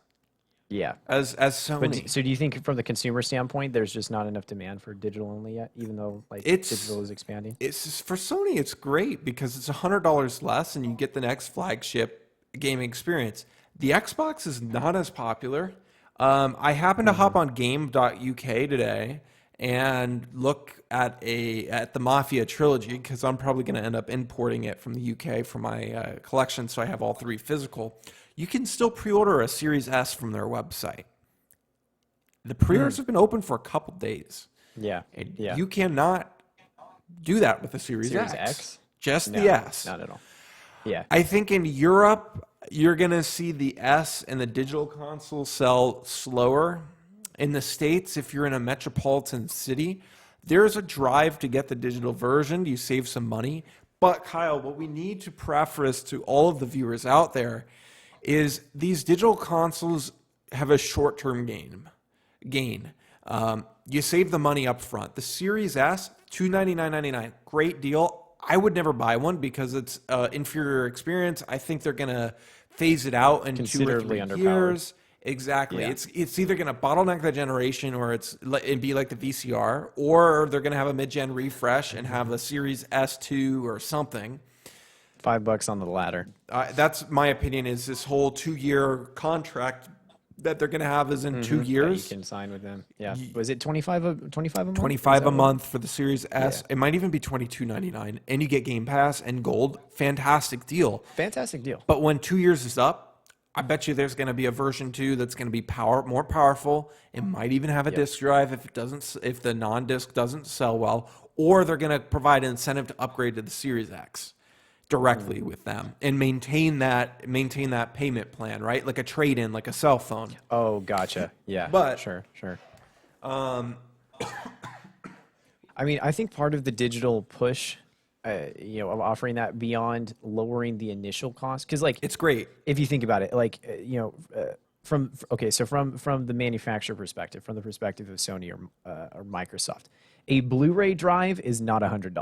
Yeah. as Sony. But so do you think from the consumer standpoint, there's just not enough demand for digital only yet, even though like digital is expanding? It's for Sony. It's great because it's $100 less, and you get the next flagship gaming experience. The Xbox is not as popular. I happened to hop on Game.uk today and look at the Mafia trilogy because I'm probably going to end up importing it from the UK for my collection, so I have all three physical. You can still pre-order a Series S from their website. The pre-orders have been open for a couple days. Yeah. And Yeah. you cannot do that with the Series X. Just No, the S. not at all. Yeah. I think in Europe, you're going to see the S and the digital console sell slower. In the States, if you're in a metropolitan city, there's a drive to get the digital version. You save some money. But Kyle, what we need to preface to all of the viewers out there is these digital consoles have a short-term gain. You save the money up front. The Series S, $299.99, great deal. I would never buy one because it's inferior experience. I think they're going to phase it out in 2 or 3 years. Exactly. Yeah. It's either going to bottleneck the generation or it'd be like the VCR, or they're going to have a mid-gen refresh and have a Series S2 or something. $5 on the ladder. That's my opinion. Is this whole 2-year contract that they're going to have is in 2 years? You can sign with them. Yeah. Was it 25 a month? 25 a month for the Series S. Yeah. It might even be $22.99, and you get Game Pass and Gold. Fantastic deal. Fantastic deal. But when 2 years is up, I bet you there's going to be a version 2 that's going to be more powerful. It might even have a disk drive if the non-disc doesn't sell well, or they're going to provide an incentive to upgrade to the Series X directly with them and maintain that payment plan, right? Like a trade-in, like a cell phone. Oh, gotcha. Yeah. But sure. I mean, I think part of the digital push, of offering that beyond lowering the initial cost, because like it's great if you think about it, like from the manufacturer perspective, from the perspective of Sony or Microsoft. A Blu-ray drive is not $100.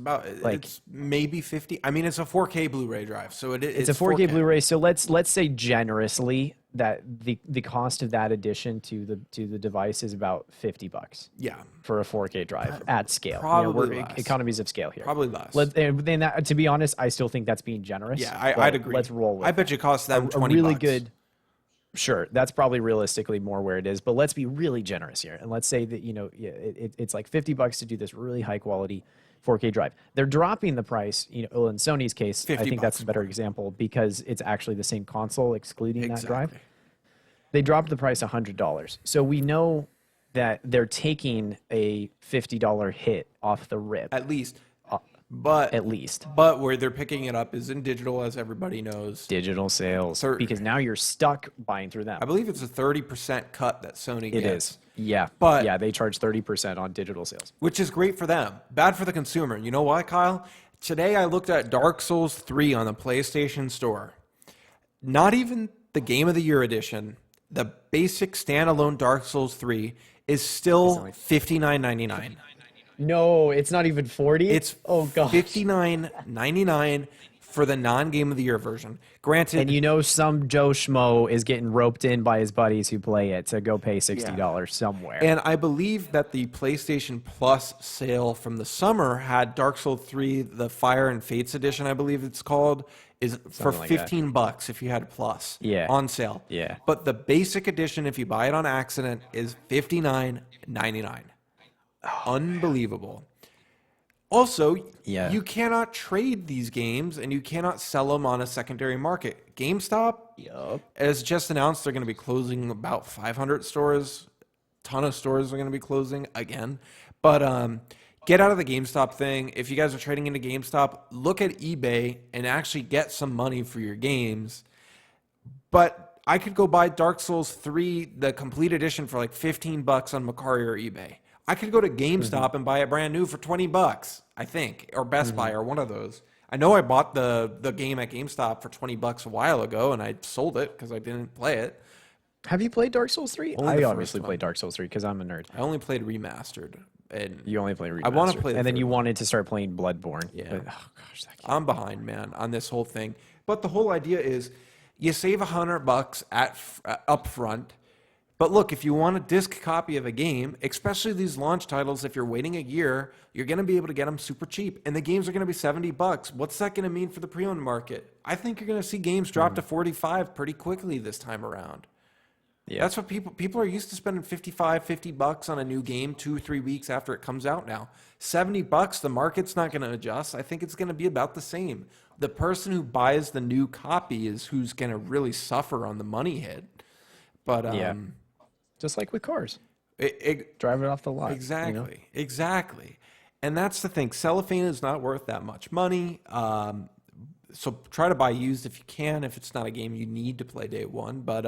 No, it's maybe 50. I mean, it's a 4K Blu-ray drive, so it's a 4K Blu-ray. So let's say generously that the cost of that addition to the device is about $50. Yeah, for a 4K drive at scale. Probably we're economies of scale here. Probably less. Then to be honest, I still think that's being generous. Yeah, I'd agree. Let's roll with. I bet you cost them $20. A really good. Sure, that's probably realistically more where it is, but let's be really generous here, and let's say that it's like $50 to do this really high quality 4K drive. They're dropping the price. In Sony's case, I think that's a better example because it's actually the same console, excluding that drive. They dropped the price $100, so we know that they're taking a $50 hit off the rip at least. But where they're picking it up is in digital, as everybody knows. Digital sales, because now you're stuck buying through them. I believe it's a 30% cut that Sony gets. It is, yeah. But yeah, they charge 30% on digital sales, which is great for them. Bad for the consumer. You know why, Kyle? Today I looked at Dark Souls 3 on the PlayStation Store. Not even the Game of the Year edition. The basic standalone Dark Souls 3 is still $59.99. No, it's not even 40. It's $59.99 for the non-Game of the Year version. Granted, and some Joe Schmo is getting roped in by his buddies who play it to go pay $60 somewhere. And I believe that the PlayStation Plus sale from the summer had Dark Souls 3, the Fire and Fates edition, I believe it's called, is for $15 if you had Plus on sale. Yeah. But the basic edition, if you buy it on accident, is $59.99. Unbelievable. Also, you cannot trade these games and you cannot sell them on a secondary market. GameStop has just announced they're going to be closing about 500 stores. A ton of stores are going to be closing again. But get out of the GameStop thing. If you guys are trading into GameStop, look at eBay and actually get some money for your games. But I could go buy Dark Souls 3, the complete edition, for like $15 on Mercari or eBay. I could go to GameStop and buy it brand new for $20, I think, or Best Buy or one of those. I know I bought the game at GameStop for $20 a while ago, and I sold it because I didn't play it. Have you played Dark Souls 3? Only I obviously played Dark Souls 3 because I'm a nerd. I only played Remastered. And you only play Remastered. I want to play and then you wanted to start playing Bloodborne. Yeah. But, oh gosh, I'm behind, man, on this whole thing. But the whole idea is you save $100 up front. But look, if you want a disc copy of a game, especially these launch titles, if you're waiting a year, you're going to be able to get them super cheap. And the games are going to be $70. What's that going to mean for the pre-owned market? I think you're going to see games drop to 45 pretty quickly this time around. Yeah. That's what people are used to spending $50 on a new game 2-3 weeks after it comes out now. $70, the market's not going to adjust. I think it's going to be about the same. The person who buys the new copy is who's going to really suffer on the money hit. But just like with cars, drive it off the lot. Exactly, exactly. And that's the thing. Cellophane is not worth that much money. So try to buy used if you can, if it's not a game you need to play day one. But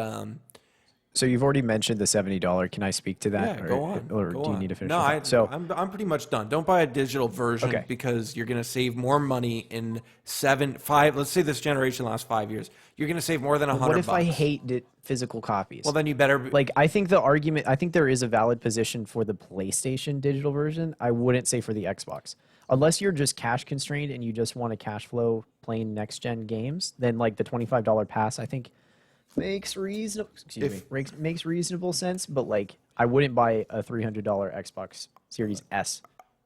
so you've already mentioned the $70. Can I speak to that? Yeah, go on. Or do you need to finish? No, I'm pretty much done. Don't buy a digital version because you're going to save more money in 5. Let's say this generation lasts 5 years. You're going to save more than $100. What if I hate physical copies? Well, then you better. I think there is a valid position for the PlayStation digital version. I wouldn't say for the Xbox. Unless you're just cash constrained and you just want to cash flow playing next gen games, then like the $25 pass, I think makes reasonable sense, but like I wouldn't buy a $300 Xbox Series S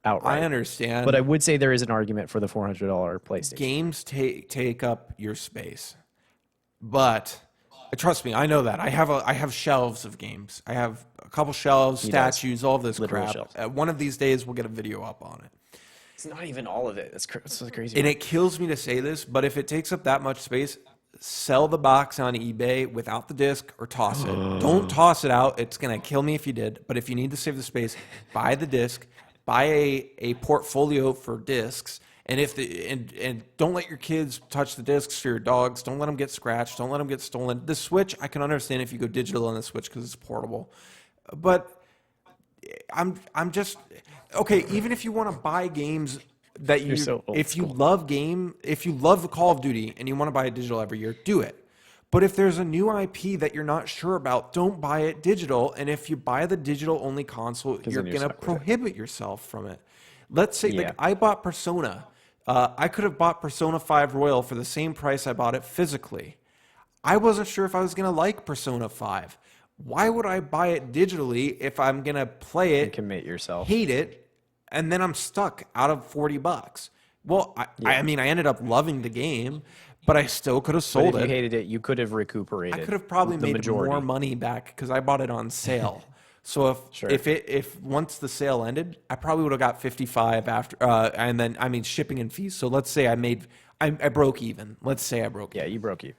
outright. I understand, but I would say there is an argument for the $400 PlayStation. Games take up your space, but trust me, I know that. I have shelves of games. I have a couple shelves, statues, all this crap. One of these days, we'll get a video up on it. It's not even all of it. It's so crazy. And it kills me to say this, but if it takes up that much space, sell the box on eBay without the disc or toss it. Don't toss it out. It's going to kill me if you did. But if you need to save the space, buy the disc, buy a portfolio for discs. And and don't let your kids touch the discs for your dogs. Don't let them get scratched. Don't let them get stolen. The Switch, I can understand if you go digital on the Switch because it's portable. But I'm just okay. Even if you want to buy games that if you love the Call of Duty and you want to buy it digital every year, do it. But if there's a new IP that you're not sure about, don't buy it digital. And if you buy the digital only console, you're going to prohibit yourself from it. Let's say I bought Persona. I could have bought Persona 5 Royal for the same price I bought it physically. I wasn't sure if I was going to like Persona 5. Why would I buy it digitally if I'm going to play it, and commit yourself, hate it, and then I'm stuck out of $40? Well, I mean, I ended up loving the game, but I still could have sold it. If you hated it, you could have recuperated. I could have probably made more money back because I bought it on sale. So if once the sale ended, I probably would have got 55 after, and then shipping and fees. So let's say I broke even. Let's say I broke. Yeah, you broke even.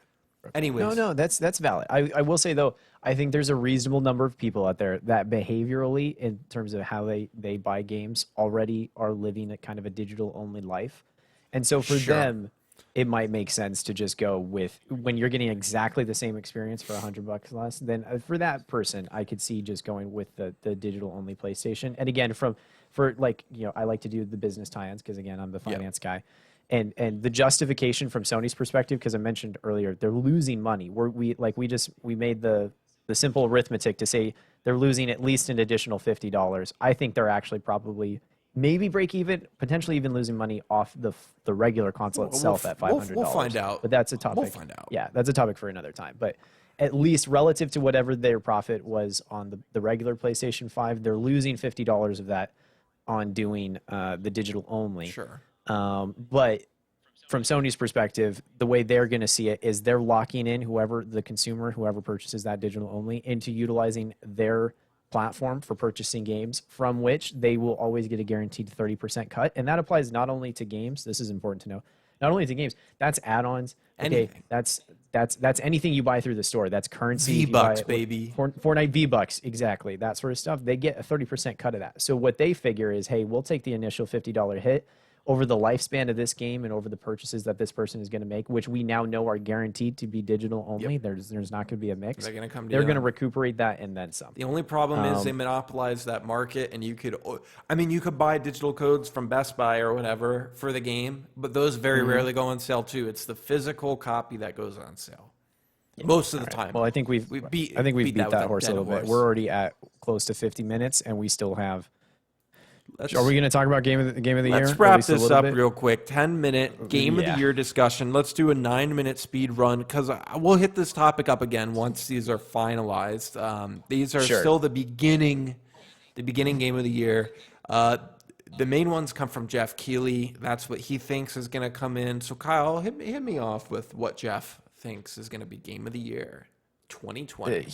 Anyways, no, that's valid. I will say though, I think there's a reasonable number of people out there that behaviorally, in terms of how they buy games, already are living a kind of a digital only life, and so for them, it might make sense to just go with when you're getting exactly the same experience for $100 less. Then for that person, I could see just going with the digital only PlayStation. And again, I like to do the business tie-ins because again, I'm the finance guy. And the justification from Sony's perspective, because I mentioned earlier, they're losing money. We made the simple arithmetic to say they're losing at least an additional $50. I think they're actually probably maybe break even, potentially even losing money off the regular console itself at $500. We'll find out. But that's a topic. We'll find out. Yeah, that's a topic for another time. But at least relative to whatever their profit was on the regular PlayStation 5, they're losing $50 of that on doing the digital only. Sure. But from Sony's perspective, the way they're going to see it is they're locking in whoever purchases that digital only into utilizing their platform for purchasing games, from which they will always get a guaranteed 30% cut. And that applies not only to games. This is important to know. Not only to games, that's add-ons. Anything. That's anything you buy through the store. That's currency. V-Bucks, baby. Fortnite V-Bucks, exactly. That sort of stuff. They get a 30% cut of that. So what they figure is, hey, we'll take the initial $50 hit over the lifespan of this game and over the purchases that this person is going to make, which we now know are guaranteed to be digital only. Yep. There's not going to be a mix. They're going to recuperate that and then some. The only problem is they monopolize that market, and you could buy digital codes from Best Buy or whatever for the game, but those very rarely go on sale too. It's the physical copy that goes on sale. Yeah. Most of the time. Well, I think we've beat that horse a little bit. We're already at close to 50 minutes, and we still have Are we going to talk about game of the year? Let's at wrap least a this little up bit? real quick. 10-minute game of the Yeah. year discussion. Let's do a 9-minute speed run because we'll hit this topic up again once these are finalized. These are Sure. still the beginning game of the year. The main ones come from Jeff Keighley. That's what he thinks is going to come in. So Kyle, hit me off with what Jeff thinks is going to be game of the year 2020.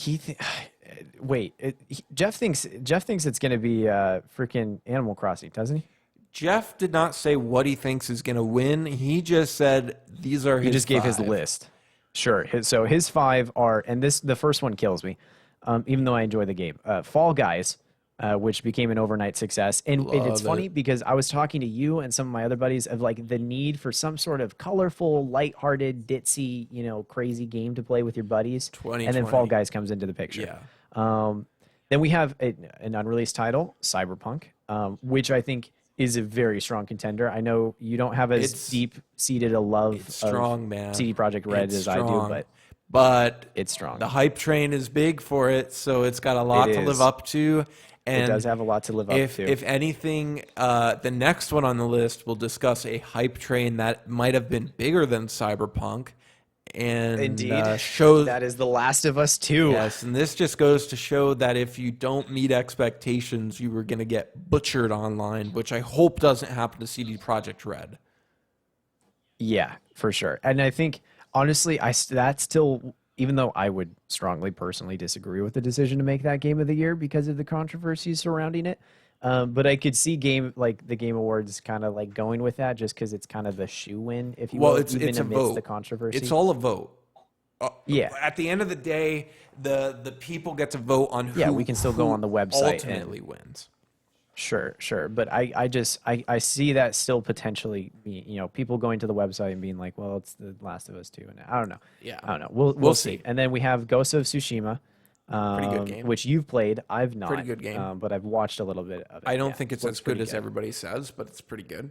Jeff thinks it's going to be freaking Animal Crossing, doesn't he? Jeff did not say what he thinks is going to win. He just said these are his He just gave his 5. list. Sure. So his 5 are, and the first one kills me, even though I enjoy the game. Fall Guys, which became an overnight success, and it's funny because I was talking to you and some of my other buddies of like the need for some sort of colorful, lighthearted, ditzy, crazy game to play with your buddies, and then Fall Guys comes into the picture. Yeah. Then we have an unreleased title, Cyberpunk, which I think is a very strong contender. I know you don't have as deep-seated a love strong, of man. CD Projekt Red as I do, but it's strong. The hype train is big for it, so it's got a lot to live up to. And it does have a lot to live up to. If anything, the next one on the list will discuss a hype train that might have been bigger than Cyberpunk. And Indeed. shows That is The Last of Us 2. Yes, and this just goes to show that if you don't meet expectations, you were going to get butchered online, which I hope doesn't happen to CD Projekt Red. Yeah, for sure. And I think, honestly, that's still, even though I would strongly personally disagree with the decision to make that game of the year because of the controversies surrounding it, but I could see the Game Awards kind of like going with that just because it's kind of the shoe-in, if you will, It's even a amidst vote. the controversy. It's all a vote. Yeah. At the end of the day, the people get to vote on who. Yeah, we can still go on the website ultimately wins. Sure. But I see that still potentially be, people going to the website and being like, well, it's The Last of Us 2. And I don't know. Yeah. I don't know. We'll see. And then we have Ghost of Tsushima, Pretty good game. which you've played. I've not. Pretty good game. But I've watched a little bit of it. I don't Yeah, think it's looks as good pretty as everybody says, but it's pretty good.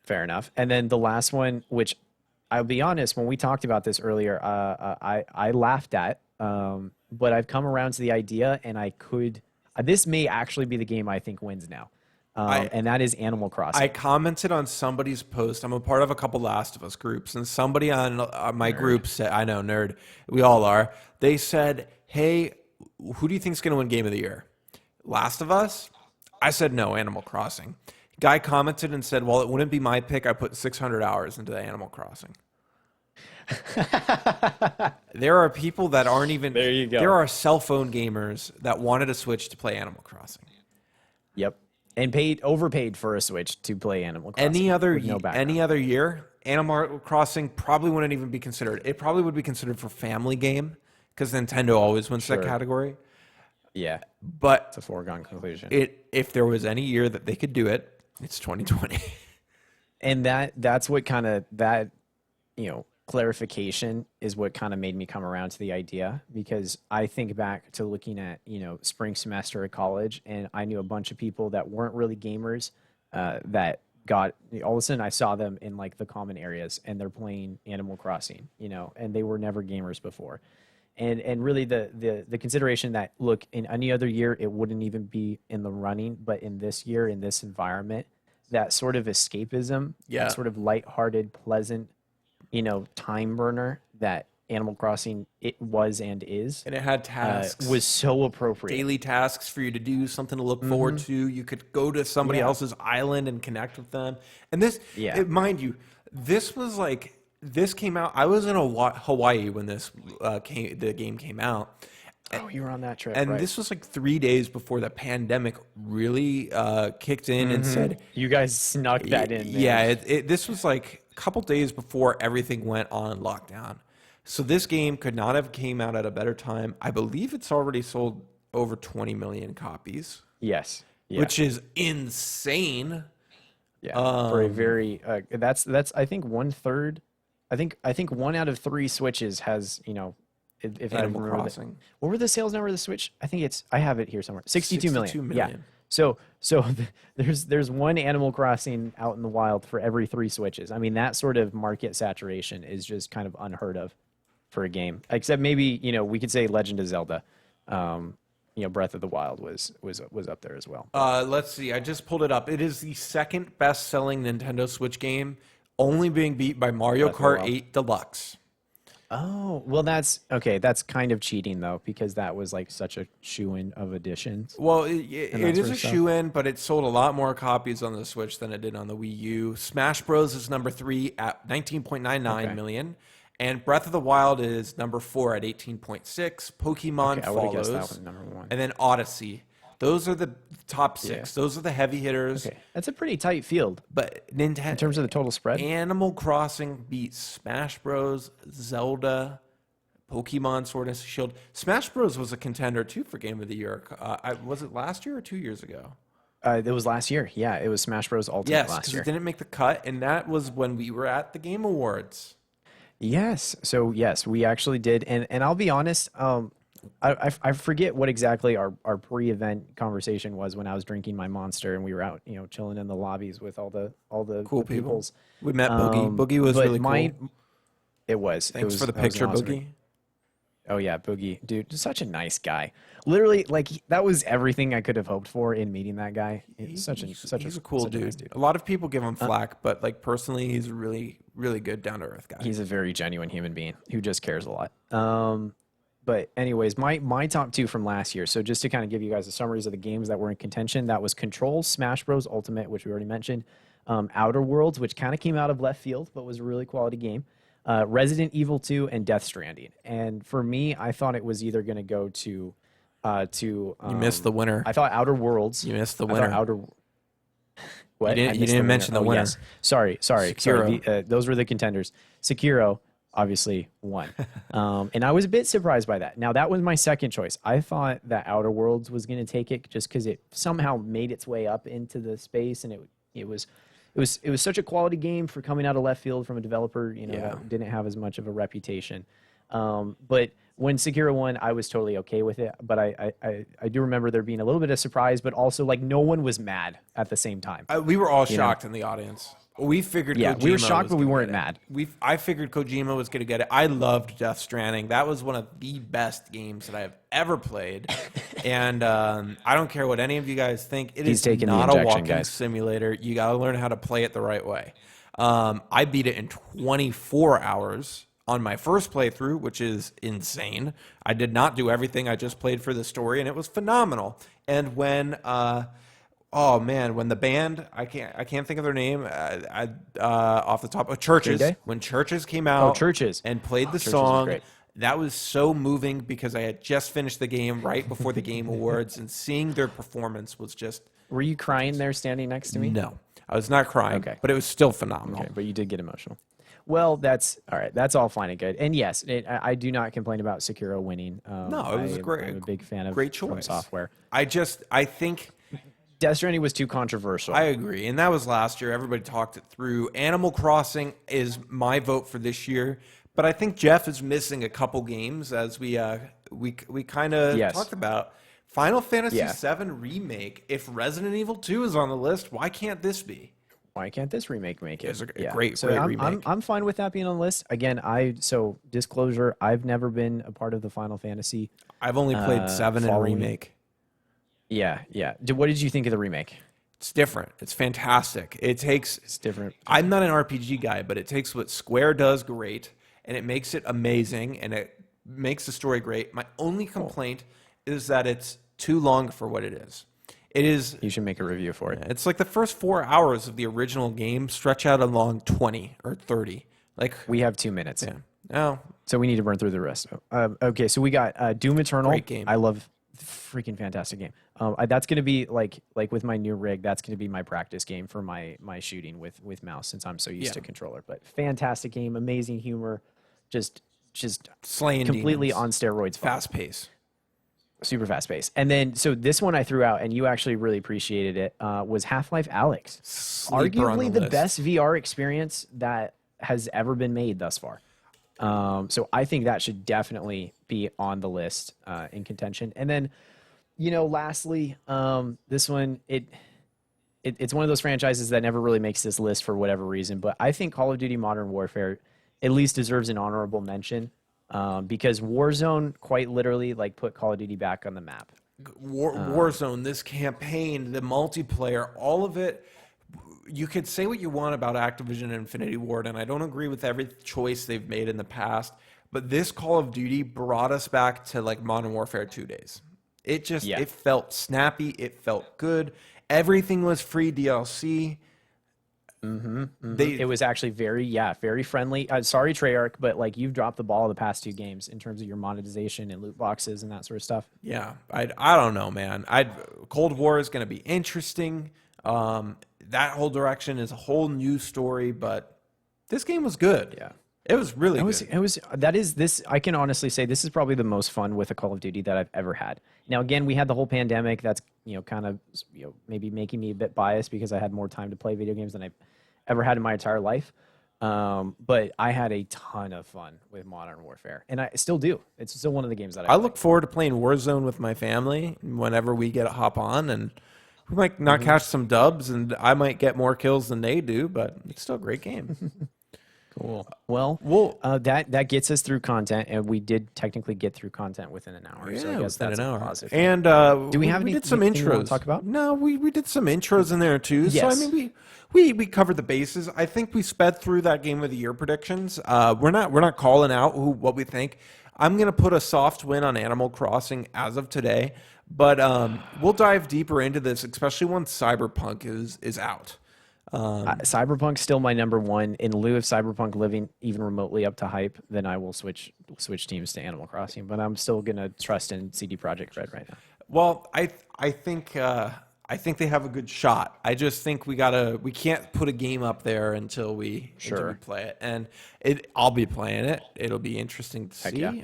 Fair enough. And then the last one, which I'll be honest, when we talked about this earlier, I laughed at, but I've come around to the idea, and this may actually be the game I think wins now. And that is Animal Crossing. I commented on somebody's post. I'm a part of a couple Last of Us groups, and somebody on my group said, I know, nerd, we all are. They said, hey, who do you think is going to win Game of the Year? Last of Us? I said no, Animal Crossing. Guy commented and said, well, it wouldn't be my pick. I put 600 hours into the Animal Crossing. There are people that aren't even... There you go. There are cell phone gamers that wanted a Switch to play Animal Crossing. Yep. And overpaid for a Switch to play Animal Crossing. Any other year, Animal Crossing probably wouldn't even be considered. It probably would be considered for family game because Nintendo always wins that category. Yeah. But It's a foregone conclusion. if there was any year that they could do it, it's 2020. And that's what kind of that, clarification is what kind of made me come around to the idea, because I think back to looking at, spring semester at college, and I knew a bunch of people that weren't really gamers that got, all of a sudden I saw them in like the common areas and they're playing Animal Crossing, and they were never gamers before. And really the consideration that, look, in any other year, it wouldn't even be in the running, but in this year, in this environment, that sort of escapism, that sort of lighthearted, pleasant, time burner that Animal Crossing it was and is, And it had tasks. was so appropriate. Daily tasks for you to do, something to look forward to. You could go to somebody else's island and connect with them. And this, mind you, this came out. I was in Hawaii when the game came out. Oh, you were on that trip, And right. this was like 3 days before the pandemic really kicked in and said, You guys snuck that in, man. yeah, this was like a couple days before everything went on lockdown. So this game could not have came out at a better time. I believe it's already sold over 20 million copies, Yes. Yeah. which is insane. Yeah, for a very that's I think 1/3. I think 1 out of 3 Switches has if I Animal remember Crossing. what were the sales number of the Switch? I think I have it here somewhere. 62 million. 62 Yeah. million. So there's one Animal Crossing out in the wild for every 3 Switches. I mean, that sort of market saturation is just kind of unheard of for a game. Except maybe we could say Legend of Zelda. Breath of the Wild was up there as well. Let's see. I just pulled it up. It is the second best-selling Nintendo Switch game, only being beat by Mario Breath of the Kart Wild. 8 Deluxe. Oh, well, that's okay. That's kind of cheating though, because that was like such a shoe-in of editions. Well, And it that is sort a of stuff. shoe-in, but it sold a lot more copies on the Switch than it did on the Wii U. Smash Bros. Is number 3 at 19.99 Okay. million, and Breath of the Wild is number 4 at 18.6. Pokemon Okay, I would have guessed follows, that one #1. and then Odyssey. Those are the top 6. Those are the heavy hitters. Okay, that's a pretty tight field But Nintendo, in terms of the total spread. Animal Crossing beats Smash Bros, Zelda, Pokemon Sword and Shield. Smash Bros was a contender too for Game of the Year. Was it last year or 2 years ago? It was last year. Yeah, it was Smash Bros. Ultimate Yes, last because year. it didn't make the cut, and that was when we were at the Game Awards. Yes. So yes, we actually did, and I'll be honest. I forget what exactly our pre-event conversation was when I was drinking my Monster and we were out, chilling in the lobbies with all the Cool the people. peoples. We met Boogie. Boogie was but really cool. It was. Thanks for the that was an picture, awesome- Boogie. Oh yeah, Boogie, dude, just such a nice guy. Literally, like that was everything I could have hoped for in meeting that guy. He's He's a cool nice dude. A lot of people give him flack, but like personally, he's a really, really good, down to earth guy. He's a very genuine human being who just cares a lot. But anyways, my top 2 from last year. So just to kind of give you guys the summaries of the games that were in contention, that was Control, Smash Bros. Ultimate, which we already mentioned, Outer Worlds, which kind of came out of left field but was a really quality game, Resident Evil 2, and Death Stranding. And for me, I thought it was either going to go to You missed the winner. I thought Outer Worlds. You missed the I thought winner. Outer. What? You didn't- I you missed didn't mention the Oh, winner. Yes. Sorry. Sekiro. Those were the contenders. Sekiro obviously won. And I was a bit surprised by that. Now, that was my second choice. I thought that Outer Worlds was going to take it just because it somehow made its way up into the space, and it was such a quality game for coming out of left field from a developer, that didn't have as much of a reputation. But when Sekiro won, I was totally okay with it. But I do remember there being a little bit of surprise, but also like no one was mad at the same time. We were all shocked in the audience. We figured Yeah, Kojima we were shocked, was but we gonna weren't get it. mad. I figured Kojima was going to get it. I loved Death Stranding. That was one of the best games that I have ever played. And I don't care what any of you guys think. It He's is taking the not a injection, walking guys. simulator. You got to learn how to play it the right way. I beat it in 24 hours on my first playthrough, which is insane. I did not do everything. I just played for the story, and it was phenomenal. And when oh man, when the band, I can't think of their name off the top of Churches. Green Day? When Churches came out, Churches. and played the Churches was song, great. that was so moving because I had just finished the game right before the Game Awards, and seeing their performance was just Were you crying there standing next to me? no. I was not crying, Okay. but it was still phenomenal. Okay, but you did get emotional. Well, that's all right. That's all fine and good. And yes, I do not complain about Sekiro winning. No, it was I'm a big fan of great From choice. Software. I think Death Stranding was too controversial. I agree, and that was last year. Everybody talked it through. Animal Crossing is my vote for this year, but I think Jeff is missing a couple games, as we kind of Yes. talked about. Final Fantasy Yeah. VII Remake. If Resident Evil 2 is on the list, why can't this be? Why can't this remake make it? It's a great I'm, remake. I'm fine with that being on the list. Again, so disclosure, I've never been a part of the Final Fantasy. I've only played 7 and following- Remake. Yeah. What did you think of the remake? It's different. It's fantastic. It's different. I'm not an RPG guy, but it takes what Square does great, and it makes it amazing, and it makes the story great. My only complaint is that it's too long for what it is. It is. You should make a review for it. It's like the first 4 hours of the original game stretch out along 20 or 30. Like We have 2 minutes. yeah. No, So we need to burn through the rest. Okay, so we got Doom Eternal. Great game. I love, freaking fantastic game. That's gonna be like with my new rig. That's gonna be my practice game for my shooting with mouse, since I'm so used to controller. But fantastic game, amazing humor, just slaying completely demons. on steroids. Fun. Fast pace. Super fast pace. And then so this one I threw out, and you actually really appreciated it. Was Half-Life Alyx, Sleeper on arguably the list. best VR experience that has ever been made thus far. So I think that should definitely be on the list in contention. And then, lastly, this one it's one of those franchises that never really makes this list for whatever reason. But I think Call of Duty Modern Warfare at least deserves an honorable mention because Warzone quite literally put Call of Duty back on the map. Warzone, this campaign, the multiplayer, all of it. You could say what you want about Activision and Infinity Ward, and I don't agree with every choice they've made in the past, but this Call of Duty brought us back to like Modern Warfare 2 days. It just, it felt snappy. It felt good. Everything was free DLC. It was actually very friendly. Sorry, Treyarch, but like you've dropped the ball the past 2 games in terms of your monetization and loot boxes and that sort of stuff. Yeah, I don't know, man. Cold War is going to be interesting. That whole direction is a whole new story, but this game was good. Yeah. It was really good. I can honestly say this is probably the most fun with a Call of Duty that I've ever had. Now, again, we had the whole pandemic that's, kind of, maybe making me a bit biased because I had more time to play video games than I've ever had in my entire life. But I had a ton of fun with Modern Warfare, and I still do. It's still one of the games that I look forward to playing Warzone with my family whenever we get a hop on, and we might not catch some dubs, and I might get more kills than they do, but it's still a great game. Cool. Well, that gets us through content, and we did technically get through content within an hour. Yeah, so I guess that's an hour. positive. And do we have we did some intros to talk about? No, we did some intros in there too. Yes. So I mean, we covered the bases. I think we sped through that Game of the Year predictions. We're not calling out what we think. I'm gonna put a soft win on Animal Crossing as of today, but we'll dive deeper into this, especially once Cyberpunk is out. Cyberpunk's still my number one. In lieu of Cyberpunk living even remotely up to hype, then I will switch teams to Animal Crossing. But I'm still gonna trust in CD Projekt Red right now. Well, I think they have a good shot. I just think we can't put a game up there until we play it, and I'll be playing it. It'll be interesting to see,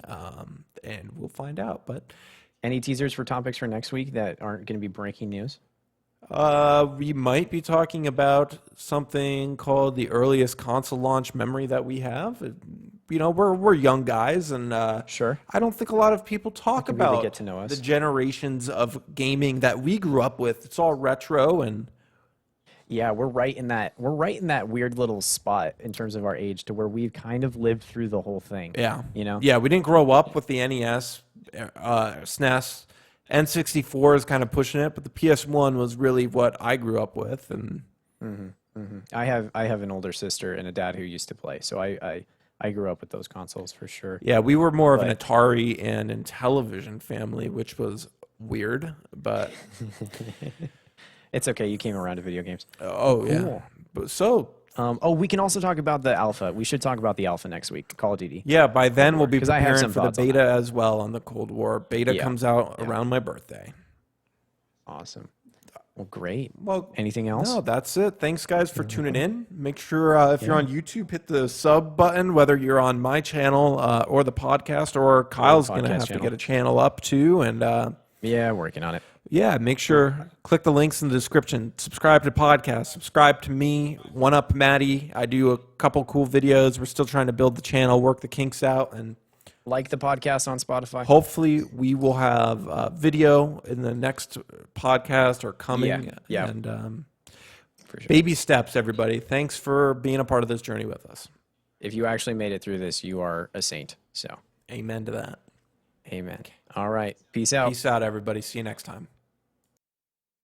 and we'll find out. But any teasers for topics for next week that aren't going to be breaking news? We might be talking about something called the earliest console launch memory that we have. We're young guys, and sure. I don't think a lot of people talk about really get to know us. The generations of gaming that we grew up with. It's all retro, and yeah, we're right in that weird little spot in terms of our age to where we've kind of lived through the whole thing. Yeah, Yeah, we didn't grow up with the NES, SNES. N64 is kind of pushing it, but the PS1 was really what I grew up with. And I have an older sister and a dad who used to play, so I grew up with those consoles for sure. Yeah, we were more of an Atari and Intellivision family, which was weird, but it's okay. You came around to video games. Oh, yeah. But we can also talk about the alpha. We should talk about the alpha next week, Call of Duty. Yeah, by then we'll be preparing for the thoughts on beta as well on the Cold War. Beta comes out around my birthday. Awesome. Well, great. Well, anything else? No, that's it. Thanks, guys, for tuning in. Make sure if you're on YouTube, hit the sub button, whether you're on my channel or the podcast, or Kyle's going to have to get a channel up too. And yeah, working on it. Yeah, make sure, click the links in the description. Subscribe to the podcast. Subscribe to me, One Up Maddie. I do a couple cool videos. We're still trying to build the channel, work the kinks out, and like the podcast on Spotify. Hopefully, we will have video in the next podcast or coming. Yeah. And for sure. Baby steps, everybody. Thanks for being a part of this journey with us. If you actually made it through this, you are a saint. So, amen to that. Amen. All right. Peace out. Peace out, everybody. See you next time.